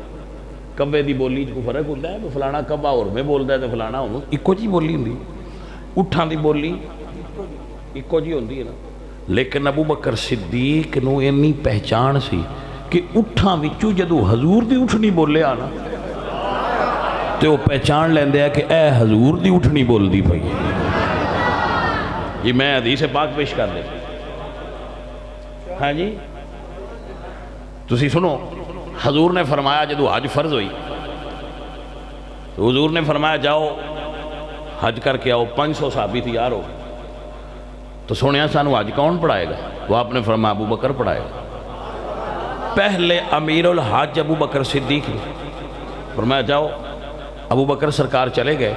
کبے دی بولی کو فرق ہوندہ ہے تو فلانا کبا اور میں بولتا ہے تو فلانا ہوں ایکو جی بولی ہوندی اٹھاں دی بولی ایکو جی ہوندی ہے نا لیکن ابو بکر صدیق نو انی پہچان سی کہ اٹھاں وچو جدو حضور دی اٹھنی بولے آنا تو وہ پہچان لیندے ہیں کہ اے حضور دی اٹھنی بول دی پئی یہ میں حدیث پاک پیش کر دے ہاں جی تسی سنو حضور نے فرمایا جدو حج فرض ہوئی تو حضور نے فرمایا جاؤ حج کر کے آؤ 500 صحابی تیار ہو تو سنیا سانو حج کون پڑھائے گا وہ آپ نے فرمایا ابو بکر پڑھائے گا پہلے امیر الحج ابو بکر صدیق نے فرمایا جاؤ ابو بکر سرکار چلے گئے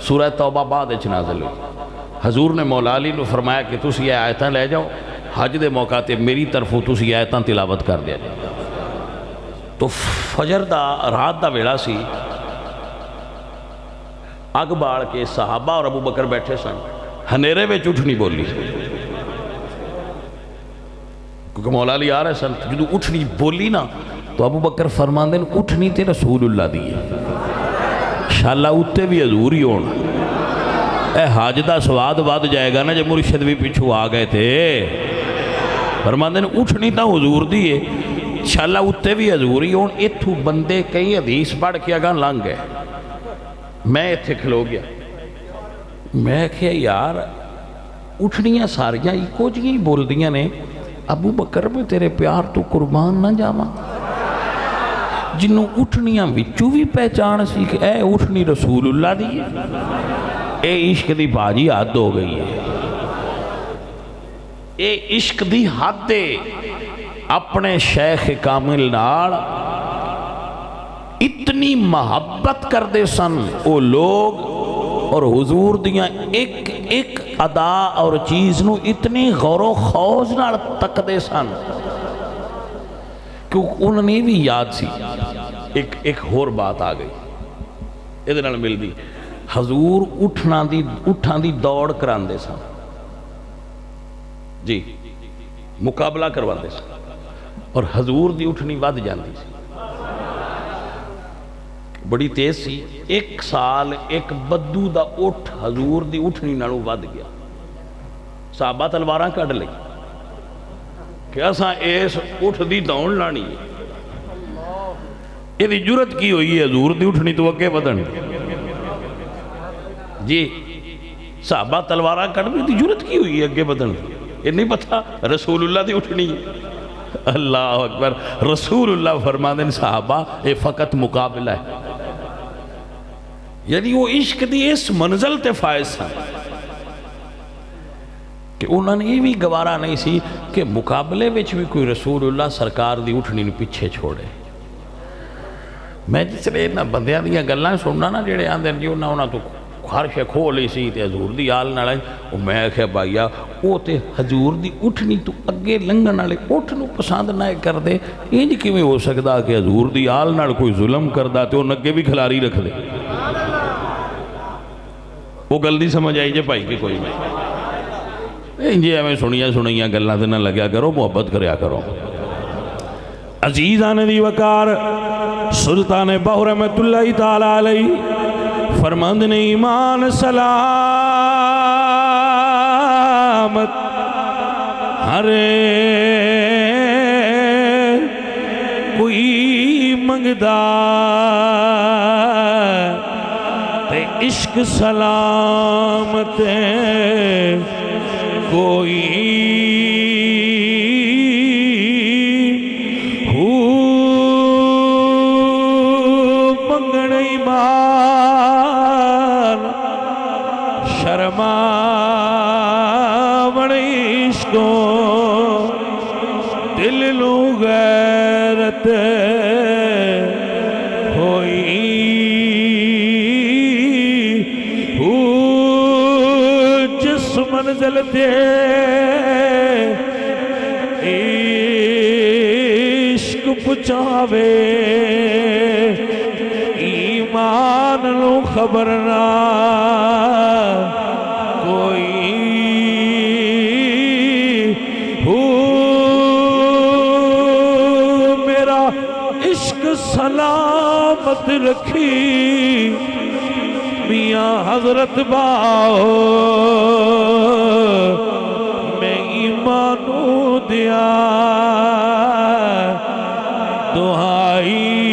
سورہ توبہ بعد نازل ہوئی حضور نے مولا علی نے فرمایا کہ تسی یہ آیتاں لے جاؤ حج دے موقع تے میری طرفوں تسی آیتاں تلاوت کر دیا جائے تو فجر دا رات دا ویلا سی اگ باڑ کے صحابہ اور ابو بکر بیٹھے سن ہنیرے میں اٹھنی بولی کیونکہ مولا علی آ رہے سن جدو اٹھنی بولی نا تو ابو بکر فرمان دیں اٹھنی تے رسول اللہ دیئے شاءاللہ اتے بھی حضور ہی ہونا اے حاج دا سواد باد جائے گا نا جب مرشد بھی پیچھو آ گئے تھے فرمان دیں اٹھنی تا حضور دیئے شاءاللہ اتے بھی حضور ہی ہونا اتھو بندے کئی حدیث پڑھ کے اگاں لنگ گئے میں اتھے کھلو گیا میں کہا یار اٹھنیاں ساریاں ایکو جی بول دیاں نے ابو بکر میں تیرے پیار تو قربان نہ جاواں جنہوں اٹھنیاں وچوں بھی پہچان سی کہ اے اٹھنی رسول اللہ دی اے عشق دی باجی حد ہو گئی ہے اے عشق دی حد دے اپنے شیخ کامل نال اتنی محبت کر دے سن او لوگ اور حضور دیاں ایک ادا اور چیز نو اتنی غور و خوض نال تک دے سن کیونکہ انہوں نے بھی یاد سی ایک اور بات آ گئی ادھر نال مل دی حضور اٹھاں دی دوڑ کران دے سن جی مقابلہ کروان دے سن اور حضور دی اٹھنی ود جاندی سی بڑی تیز سی ایک سال ایک بدو دا اٹھ حضور دی اٹھنی نالوں ود گیا صحابہ تلواراں کڈ لئی کہ اساں اس اٹھ دی دوڑ لانی ہے یہ جرت کی ہوئی ہے حضور دی اٹھنی تو اگے ودن جی صحابہ تلواراں کڈ بھی دی جرت کی ہوئی ہے اگے ودن یہ نہیں پتا رسول اللہ دی اٹھنی ہے اللہ اکبر رسول اللہ فرماندن صحابہ یہ فقط مقابلہ ہے یعنی وہ عشق دی اس منزل تے فائز سن کہ انہوں نے یہ بھی گوارا نہیں سی کہ مقابلے وچ بھی کوئی رسول اللہ سرکار دی اٹھنی نے پیچھے چھوڑے میں جس لئے نا بندیاں دیا گلیں سننا نا جڑے آندے جی انہوں تو ہر شے کھو لی سی تے حضور دی آل نہ لائیں وہ میں کہا بھائیا وہ تے حضور دی اٹھنی تو اگے لنگن والے اٹھنو پسند نہ کر دے انج کیویں ہو سکدا کہ حضور دی آل نال کوئی ظلم کردا تے وہ اگے بھی کھلاری رکھ دے وہ گل نہیں سمجھ آئی جے بھائی کہ کوئی نہیں انجے ہمیں سنیاں گلاں تے نہ لگیا کرو محبت کریا کرو عزیزان دی وقار سلطان باہو رحمت اللہ تعالیٰ علیہ فرماند نے ایمان سلام سلامت ہرے کوئی منگدا تے عشق سلامت کوئی دل لو غیرت ہوئی جس منزل تے عشق پچاوے ایمان لو خبر نہ کوئی سلامت رکھی میاں حضرت باؤ میں ایمانو دیا دعائی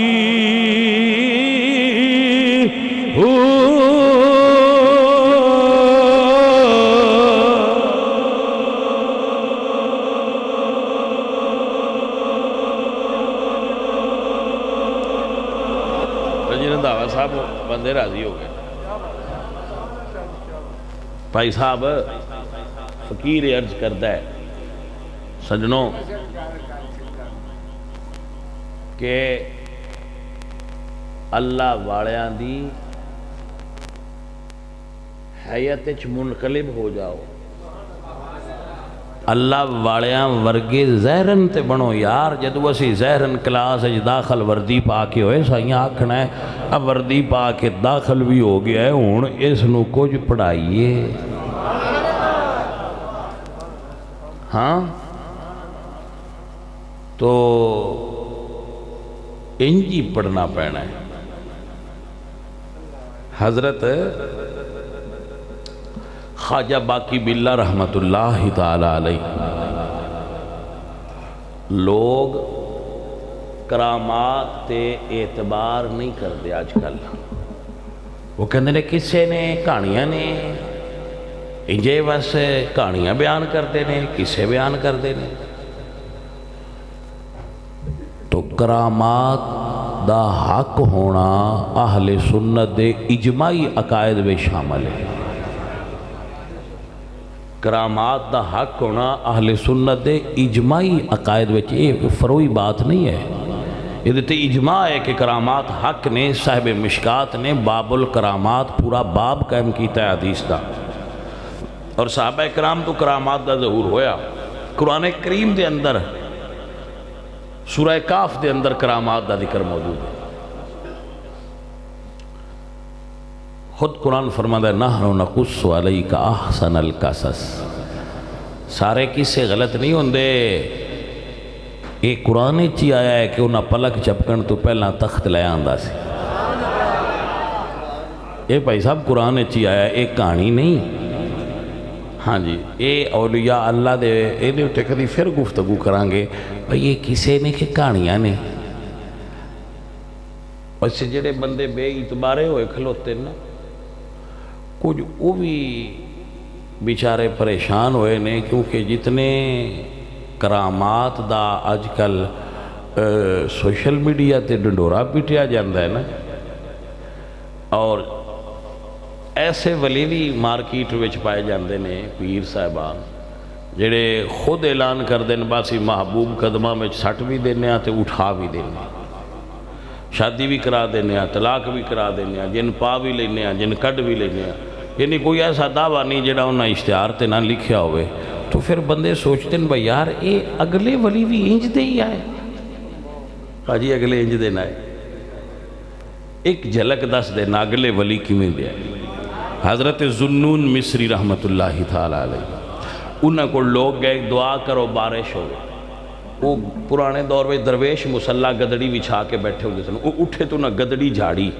صاحب بندے راضی ہو گئے بھائی صاحب فقیر عرض کرتا ہے سجنوں کہ اللہ والیاں دی حیات وچ منقلب ہو جاؤ اللہ والیاں ورگے زہرن تے بنو یار جدو اسی زہرن کلاس داخل وردی پا کے ہوئے سائیاں آکھنا ہے اب وردی پا کے داخل بھی ہو گیا ہے ہون اس نو کچھ پڑھائیے ہاں تو انجی پڑھنا پینا ہے حضرت خواجہ باقی باللہ رحمت اللہ تعالی علیہ لوگ کرامات تے اعتبار نہیں کرتے آج کل وہ کہنے نے کسے نے کہانیاں نے انجے بس کہانیاں بیان کرتے نے کسے بیان کرتے نے تو کرامات دا حق ہونا اہل سنت دے اجماعی عقائد میں شامل ہے کرامات دا حق ہونا اہل سنت دے اجماعی عقائد وچ یہ فروئی بات نہیں ہے یہ دیتے اجماع ہے کہ کرامات حق نے صاحب مشکات نے باب الکرامات پورا باب قائم کیتا ہے حدیث دا اور صحابہ کرام تو کرامات دا ظہور ہویا قرآن کریم دے اندر سورہ کاف دے اندر کرامات دا ذکر موجود ہے خود قرآن فرماتا ہے نحن نقص علیک احسن القصص سارے کسے غلط نہیں ہوندے یہ قرآن چی آیا ہے کہ انہاں پلک چپکن تو پہلا تخت لے آندہ سی یہ بھائی صاحب قرآن چی آیا ہے ایک کہانی نہیں ہاں جی یہ اولیاء اللہ دے یہ اٹھے کدی پھر گفتگو کرانگے بھائی یہ کسے نے کہ کہانیاں نے ویسے جڑے بندے بے اعتبارے ہوئے کھلوتے نا کچھ وہ بھی بیچارے پریشان ہوئے نے کیونکہ جتنے کرامات دا آج کل سوشل میڈیا تے ڈنڈورا پیٹیا جاندہ ہے نا اور ایسے ولی بھی مارکیٹ وچ پائے جاندے نے پیر صاحبان جڑے خود اعلان کر دیں باسی محبوب قدمہ میں سٹ بھی دینے آتے اٹھا بھی دینے شادی بھی کرا دینے آتے طلاق بھی کرا دینے آتے جن پا بھی لینے آتے جن کڈ بھی لینے آتے یعنی کوئی ایسا دعویٰ نہیں جڑا انہاں اشتہار تے نہ لکھیا ہوئے تو پھر بندے سوچتے ہیں بھائی یار اے اگلے ولی بھی انج دے ہی آئے جی اگلے انج دے نہ آئے ایک جھلک دس دے نا اگلے ولی کی میں دے آئے حضرت ذوالنون مصری رحمت اللہ تعالیٰ علیہ انہاں کو لوگ گئے دعا کرو بارش ہو وہ پرانے دور میں درویش مسلح گدڑی بچھا کے بیٹھے ہوئے تھے وہ اٹھے تو نہ گدڑی جھاڑی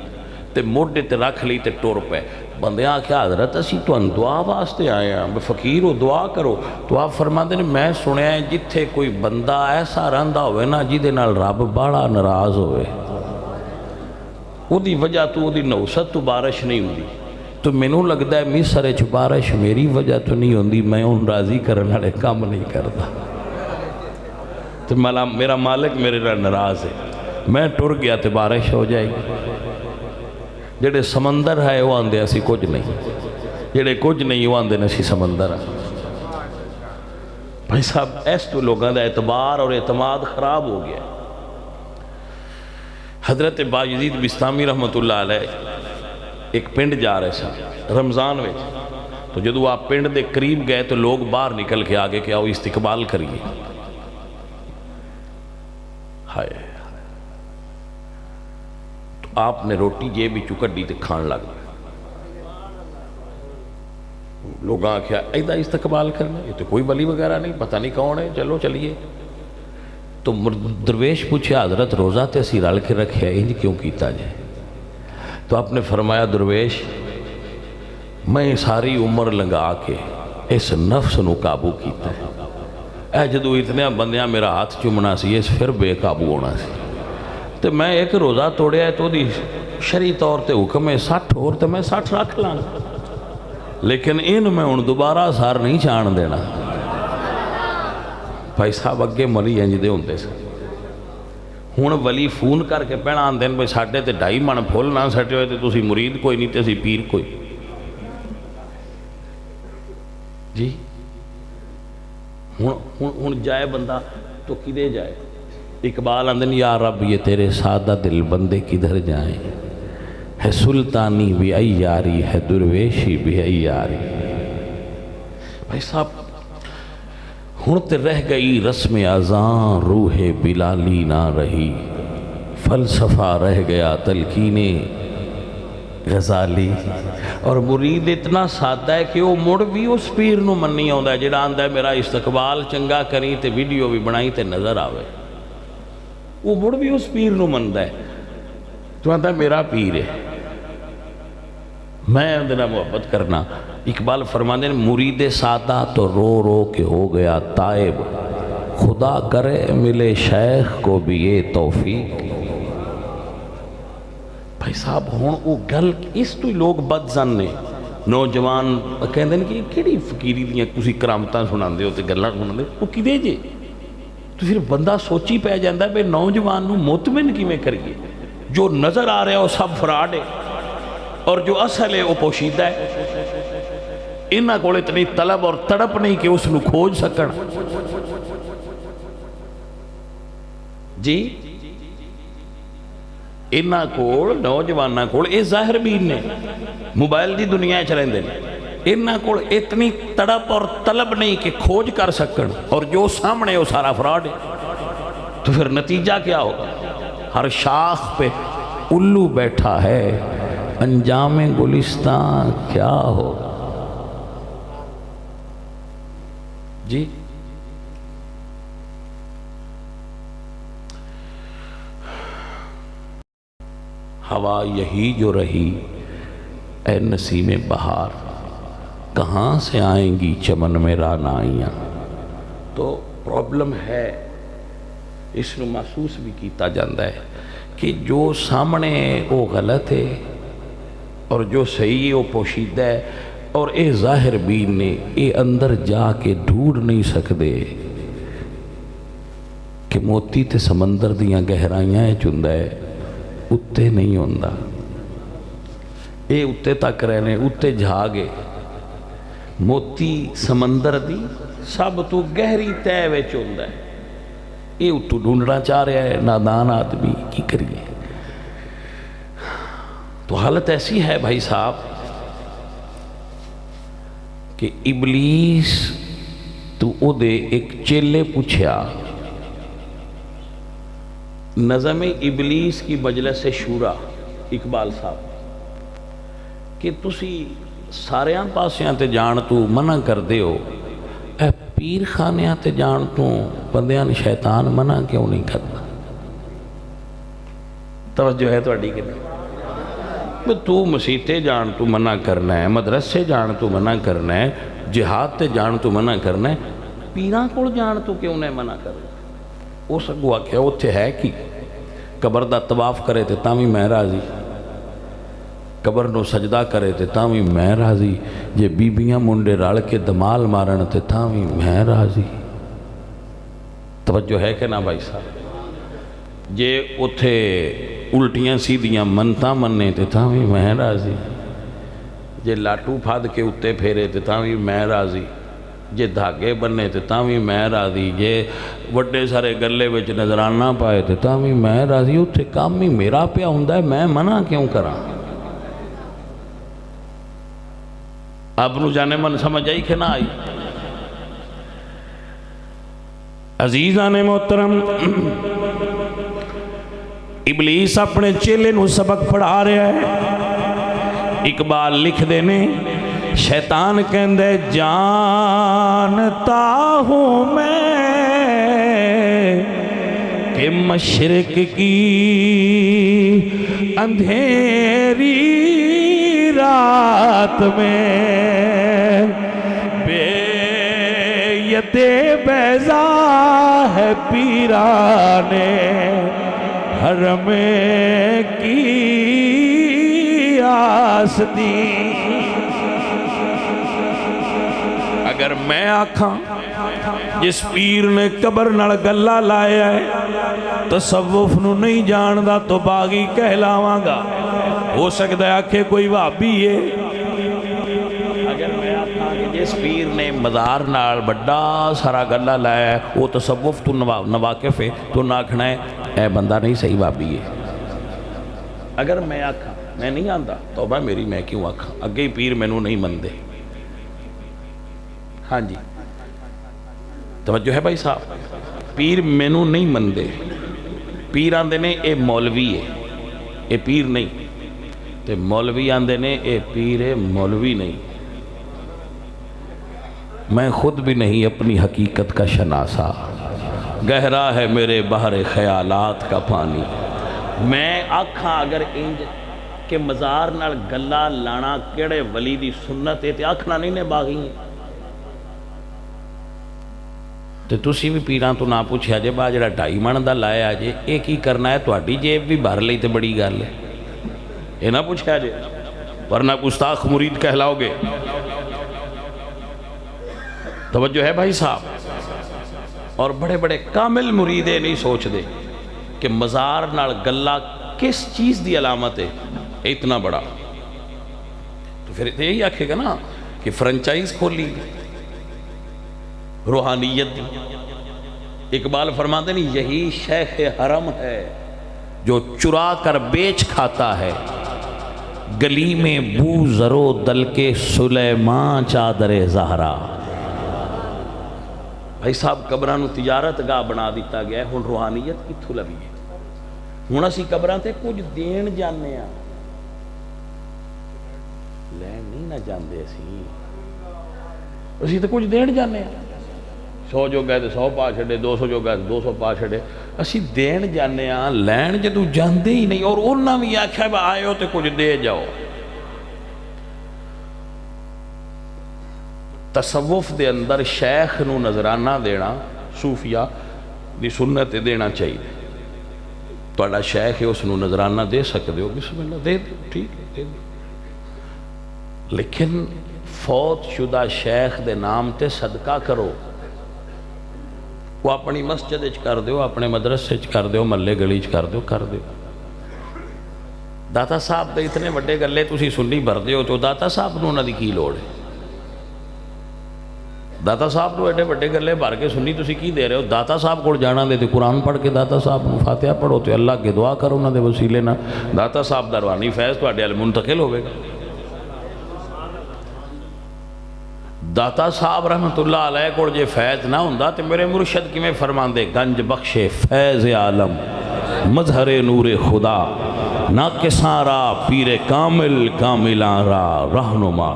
تے موڈے تے رکھ لی تے ٹر پے. بندے آخیا حضرت اسی تہن دعا واسطے آئے ہیں، فقیر ہو دعا کرو. تو آپ فرماتے ہیں میں سنیا ہے جتھے کوئی بندہ ایسا رہندا ہوئے نا جہدے نال رب بڑا ناراض ہوئے، وہ دی وجہ تو وہ دی نوست تو بارش نہیں ہوندی. تو مینوں لگتا ہے مصر وچ بارش میری وجہ تو نہیں ہوندی، میں ان راضی کرنے والے کام نہیں کرتا، تو میرا مالک میرے نال ناراض ہے. میں ٹر گیا تو بارش ہو جائے گی. جڑے سمندر ہے وہ آندے اسی کچھ نہیں، جڑے کچھ نہیں وہ آندے اسی سمندر ہے. بھائی صاحب اس تو لوگوں دا اعتبار اور اعتماد خراب ہو گیا. حضرت باجدید بستامی رحمت اللہ علیہ ایک پنڈ جا رہے سن رمضان میں، تو جدو آپ پنڈ دے قریب گئے تو لوگ باہر نکل کے آگے کہ آؤ استقبال کریے. ہائے تو آپ نے روٹی جیب وچوں کڈی تے کھان لگ گئے. لوگ آخیا ایدہ استقبال کرنا، یہ تو کوئی ولی وغیرہ نہیں، پتہ نہیں کون ہے، چلو چلیے. تو درویش پوچھے حضرت روزہ تے اسی رل کے رکھے انج کیوں کیتا جائے؟ تو آپ نے فرمایا درویش میں ساری عمر لنگا کے اس نفس نو قابو کیتا ہے، اے جدو اتنے بندیاں میرا ہاتھ چومنا سی اس پھر بے قابو ہونا سی. تو میں ایک روزہ توڑیا ہے تو دی شرعی طور تے حکم ہے 60 اور تو میں 60 رکھ لاں، لیکن ان میں ان دوبارہ سار نہیں چان دینا. بھائی صاحب اگے ملی انج دے ہوندے سے، ہن ولی فون کر کے پہنا آندے بھائی ساڈے تے 2.5 من پھول نہ سٹے ہوئے تے تسی مرید کوئی نہیں تے اسی پیر کوئی. جی ہن جائے بندہ تو کدے جائے؟ اقبال آندن یا رب یہ تیرے سادہ دل بندے کدھر جائیں، ہے سلطانی بھی عیاری ہے درویشی بھی عیاری. بھائی صاحب ہن تے رہ گئی رسم اذان روح بلالی نہ رہی، فلسفہ رہ گیا تلقین غزالی. اور مرید اتنا سادہ ہے کہ وہ مڑ بھی اس پیر نو منی آندا ہے جڑا آندا ہے میرا استقبال چنگا کری تے ویڈیو بھی بنائی تے نظر آوے، وہ مڑ بھی اس پیر نو مندا ہے. تو آندا ہے میرا پیر ہے، میں اندنا محبت کرنا. اقبال فرماندے ہیں مرید سادہ تو رو رو کے ہو گیا تائب، خدا کرے ملے شیخ کو بھی یہ توفیق. بھائی صاحب ہون وہ گل اس تو لوگ بد زن نے نوجوان کہندے ہیں کہ کیڑی فقیری دیاں کسی کرامتاں سناندے ہو تے گلاں سناندے وہ کدے جے؟ تو پھر بندہ سوچی پہ جاندہ ہے بے نوجوان نو مطمئن کی میں کریے، جو نظر آ رہا ہے وہ سب فراڈ ہے اور جو اصل ہے وہ پوشیدہ ہے. انہاں کو اتنی طلب اور تڑپ نہیں کہ اس نو کھوج سکن. جی انہاں کو نوجوانہ کو اے ظاہر بھی نے موبائل دی دنیا چلیں دے، انہاں کو اتنی تڑپ اور طلب نہیں کہ کھوج کر سکن، اور جو سامنے وہ سارا فراڈ ہے. تو پھر نتیجہ کیا ہوگا؟ ہر شاخ پہ الو بیٹھا ہے، انجام گلستان کیا ہوگا؟ جی ہوا یہی جو رہی اے نسیم بہار، کہاں سے آئیں گی چمن میں رعنائیاں. تو پرابلم ہے، اس نو محسوس بھی کیتا جاندہ ہے کہ جو سامنے وہ غلط ہے اور جو صحیح وہ پوشیدہ ہے، اور اے ظاہر بین نے اے اندر جا کے ڈھونڈ نہیں سکدے کہ موتی تے سمندر دیاں گہرائیاں چندہ ہے اتے نہیں ہوندہ. اے اتے تک رہنے اتے جھاگے موتی سمندر دی سب تو گہری تہ وچ ہوندہ ہے. اے اتو ڈھونڈنا چاہ رہا ہے نادان آدمی، کی کریے؟ تو حالت ایسی ہے بھائی صاحب کہ ابلیس تو او دے ایک چیلے پوچھیا، نظم ابلیس کی مجلس شورا اقبال صاحب کہ تسی ساریاں پاسیاں تے جان تو منع کر دے ہو، اے پیر خانیاں تے جان تو بندیاں شیطان منع کیوں نہیں کرنا؟ توجہ ہے تو اڈی کے نہیں؟ تو مسیتے جان تو منع کرنا ہے، مدرسے جان تو منع کرنا ہے، جہاد تے جان تو منع کرنا ہے، پیراں کول جان تو کیوں نہیں منع کرنا؟ اس اگو آکھیا اتھے ہے کی قبر دا طواف کرے تے تاں بھی میں راضی، قبر نو سجدہ کرے تے تاں بھی میں راضی، جے بیبیاں منڈے رل کے دمال مارن تے تاں بھی میں راضی۔ توجہ ہے کہ نہ بھائی صاحب؟ جے اتھے الٹیاں سیدھیاں منتاں مننے تے تاں بھی میں راضی، جے لاٹو پھاد کے اتے پھیرے تے تاں بھی میں راضی، جے دھاگے بننے تے تاں بھی میں راضی، جے وڈے سارے گلے وچ نظرانہ پائے تے تاں بھی میں راضی۔ اتھے کام ہی میرا پیا ہوندا ہے، میں منع کیوں کراں؟ آپ نو جانے من سمجھ آئی کہ نہ آئی؟ عزیزان محترم، ابلیس اپنے چیلے نو سبق پڑھا رہا ہے۔ اقبال لکھ دینے، شیطان کہندے جانتا ہوں میں کہ مشرق کی اندھیری رات میں بے ید بیضا ہے پیرانے حرم کی آسدی۔ اگر میں آکھاں جس پیر نے قبر نال گلہ لایا ہے تصوف نو نہیں جاندہ تو باغی کہلاواں گا۔ ہو سکتا ہے آکھے کوئی وہابی ہے۔ اگر میں آکھاں کہ جس پیر نے مزار نال بڑا سارا گلہ لایا ہے وہ تصوف تو نواقف ہے تو نہ آکھنا ہے اے بندہ نہیں صحیح وہابی ہے۔ اگر میں آکھاں میں نہیں آندہ توبہ میری، میں کیوں آکھاں؟ اگے ہی پیر میں نو نہیں مندے۔ ہاں جی توجہ ہے بھائی صاحب؟ پیر میں نو نہیں مندے، پیر آندے نے اے مولوی ہے، اے پیر نہیں، تے مولوی آندے نے اے پیر ہے، مولوی نہیں۔ میں خود بھی نہیں اپنی حقیقت کا شناسا، گہرا ہے میرے بحر خیالات کا پانی۔ میں آکھاں اگر انج کہ مزار نال گلہ لانا کیڑے ولی دی سنت ہے تے آکھنا نہیں نے باغی ہیں۔ تے تسی بھی پیران تو نہ پوچھیا جے با جڑا 2.5 من دا لایا جے ایک ہی کرنا ہے، تہاڈی جیب بھی بھر لئی تے بڑی گل ہے، یہ نہ پوچھیا جے ورنہ گستاخ مرید کہلاؤ گے۔ توجہ ہے بھائی صاحب؟ اور بڑے بڑے کامل مریدے نہیں سوچ دے کہ مزار نال گلہ کس چیز دی علامت ہے اتنا بڑا، تو پھر یہی آکھے گا نا کہ فرنچائز کھولی روحانیت دی۔ اقبال فرماتے نہیں یہی شیخ حرم ہے جو چرا کر بیچ کھاتا ہے، گلی میں بو زرو دل کے سلیمان چادر زہرا۔ بھائی صاحب قبرانو تجارت گاہ بنا دیتا گیا ہے، ہن روحانیت کتھوں لبھی ہے؟ ہن اسی قبران تے کچھ دین جاننے ہیں، لین نہیں نہ جاندے اسی تے کچھ دین جاننے ہیں۔ 100 جو گئے تو 100 پا چھڑے، 200 جو گئے تو 200 پا چھڑے، اسی دین جاننے ہیں، لین جدو جاندے ہی نہیں۔ اور انہاں بھی آکھا ہے آئے ہو تے کچھ دے جاؤ۔ تصوف دے اندر شیخ نو نظرانہ دینا صوفیہ دی سنت دینا چاہیے۔ تہاڈا شیخ ہے اس نو نظرانہ دے سکتے ہو، بسم اللہ دے دو، ٹھیک ہے دے دو، لیکن فوت شدہ شیخ دے نام تے صدقہ کرو۔ وہ اپنی مسجد اچ کر دیو، اپنے مدرسے اچ کر دیو، محلے گلی اچ کر دیو، کر دیو۔ داتا صاحب دے اتنے بڑے گلے تسی سنی بھر دیو تو داتا صاحب نو نہ دی کی لوڑ ہے؟ داتا صاحب نو ایڈے بڑے گلے بھر کے سنی تسی کی دے رہے ہو؟ داتا صاحب کو جانا دے تے قرآن پڑھ کے داتا صاحب نو فاتحہ پڑھو تے اللہ کے دعا کرو نہ دے وسیلے نہ داتا صاحب دروانی فیض تو اڈے منتقل ہوئے گا۔ داتا صاحب رحمت اللہ علیہ کو جے فیض نہ ہوندا تے میرے مرشد کی میں فرمان دے گنج بخشے فیض عالم مظہر نور خدا ناقصاں را پیر کامل کاملاں را رہنما۔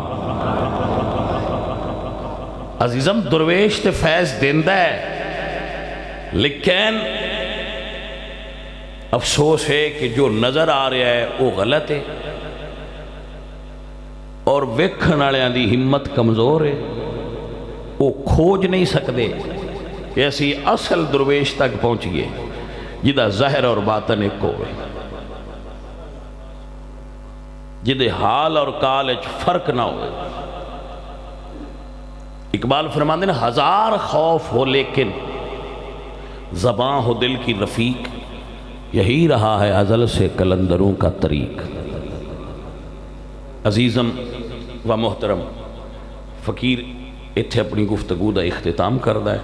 عزیزم درویش تے فیض دیندہ ہے، لیکن افسوس ہے کہ جو نظر آ رہا ہے وہ غلط ہے۔ اور ویکھن والوں دی ہمت کمزور ہے، وہ کھوج نہیں سکتے کہ اسی اصل درویش تک پہنچیے جدہ ظاہر اور باطن ایک ہوئے، جدے حال اور کال اچ فرق نہ ہوئے۔ اقبال فرماندے ہیں ہزار خوف ہو لیکن زباں ہو دل کی رفیق، یہی رہا ہے ازل سے کلندروں کا طریق۔ عزیزم و محترم، فقیر اتھے اپنی گفتگو دا اختتام کردہ ہے۔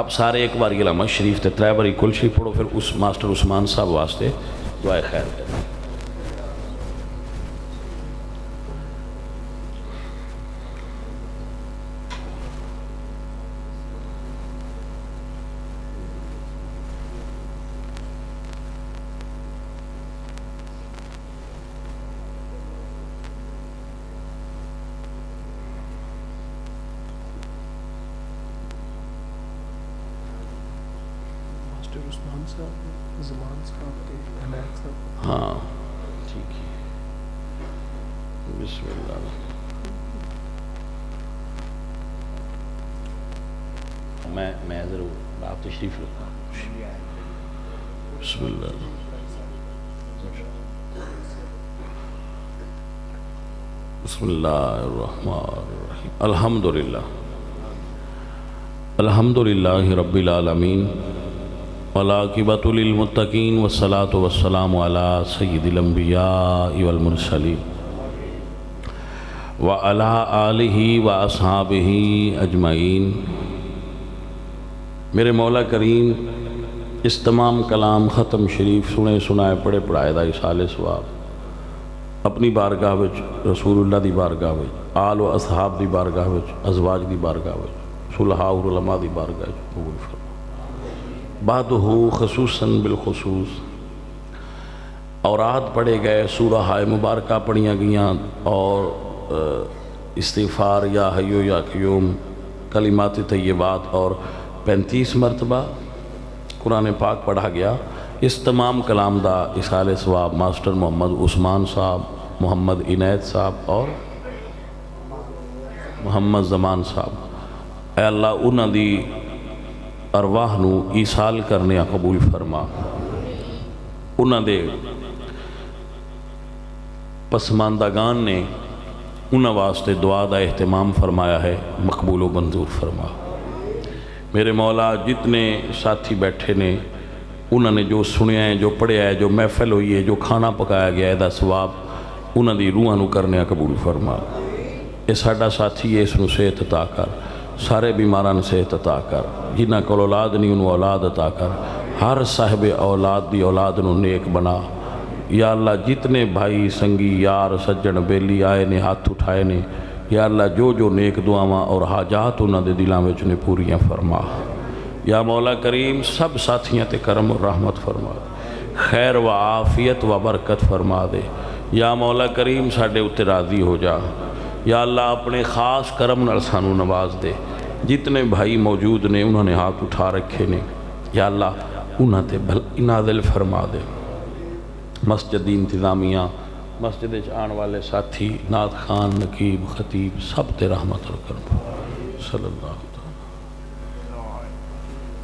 اب سارے ایک بار علامہ شریف تے ترے باری کل شریف پڑھو، پھر اس ماسٹر عثمان صاحب واسطے دعائے خیر کریں۔ عثمان صاحب، زمان صاحب کے عنایت صاحب، ہاں ٹھیک ہے، بسم اللہ۔ میں ضرور آپ تشریف رکھا، بسم اللہ۔ بسم اللہ الرحمن الرحیم، الحمدللہ الحمدللہ رب العالمین، والعاقبۃ للمتقین، والصلاة والسلام علی سید الانبیاء والمرسلین وعلی آلہ واصحابہ اجمعین۔ میرے مولا کریم اس تمام کلام ختم شریف سنے سنائے پڑھے پڑھائے دا اصال ثواب اپنی بارگاہ وچ، رسول اللہ دی بارگاہ وچ، آل و اصحاب دی بارگاہ وچ، ازواج دی بارگاہ وچ، صلحاء و علماء دی بارگاہ وچ قبول فرما۔ بعدہ خصوصاً بالخصوص اوراد پڑھے گئے، سورہ مبارکہ پڑھیاں گیاں، اور استغفار یا حیو یا قیوم، کلمات طیبات، اور 35 مرتبہ قرآن پاک پڑھا گیا۔ اس تمام کلام دا اصال ثواب ماسٹر محمد عثمان صاحب، محمد عنایت صاحب اور محمد زمان صاحب، اے اللہ انہاں دی ارواح نو ایصال کرنے قبول فرما۔ انہاں دے پسماندگان نے انہاں واسطے دعا دا اہتمام فرمایا ہے، مقبول و منظور فرما۔ میرے مولا جتنے ساتھی بیٹھے نے، انہوں نے جو سنیا ہے، جو پڑھیا ہے، جو محفل ہوئی ہے، جو کھانا پکایا گیا ہے، دا ثواب انہوں دی روحاں نو کرنے قبول فرما۔ یہ ساڈا ساتھی ہے، اس نو صحت عطا کر، سارے بیماران صحت عطا کر، جنہاں کول اولاد نہیں انہوں اولاد عطا کر، ہر صاحب اولاد دی اولاد نو نیک بنا۔ یا اللہ جتنے بھائی سنگی یار سجن بیلی آئے نے، ہاتھ اٹھائے نے، یا اللہ جو جو نیک دعاواں اور حاجات انہاں دے دلاں وچ نے پوریاں فرما۔ یا مولا کریم سب ساتھیاں تے کرم اور رحمت فرما، خیر و عافیت و برکت فرما دے۔ یا مولا کریم ساڈے اتے راضی ہو جا۔ یا اللہ اپنے خاص کرم نال سانو نواز دے۔ جتنے بھائی موجود نے انہوں نے ہاتھ اٹھا رکھے نے، یا اللہ انہاں تے بھلائی نازل فرما دے۔ مسجد انتظامیہ، مسجد آن والے ساتھی، نعت خان، نقیب، خطیب، سب تے رحمت اور کرم صلی اللہ علیہ وسلم۔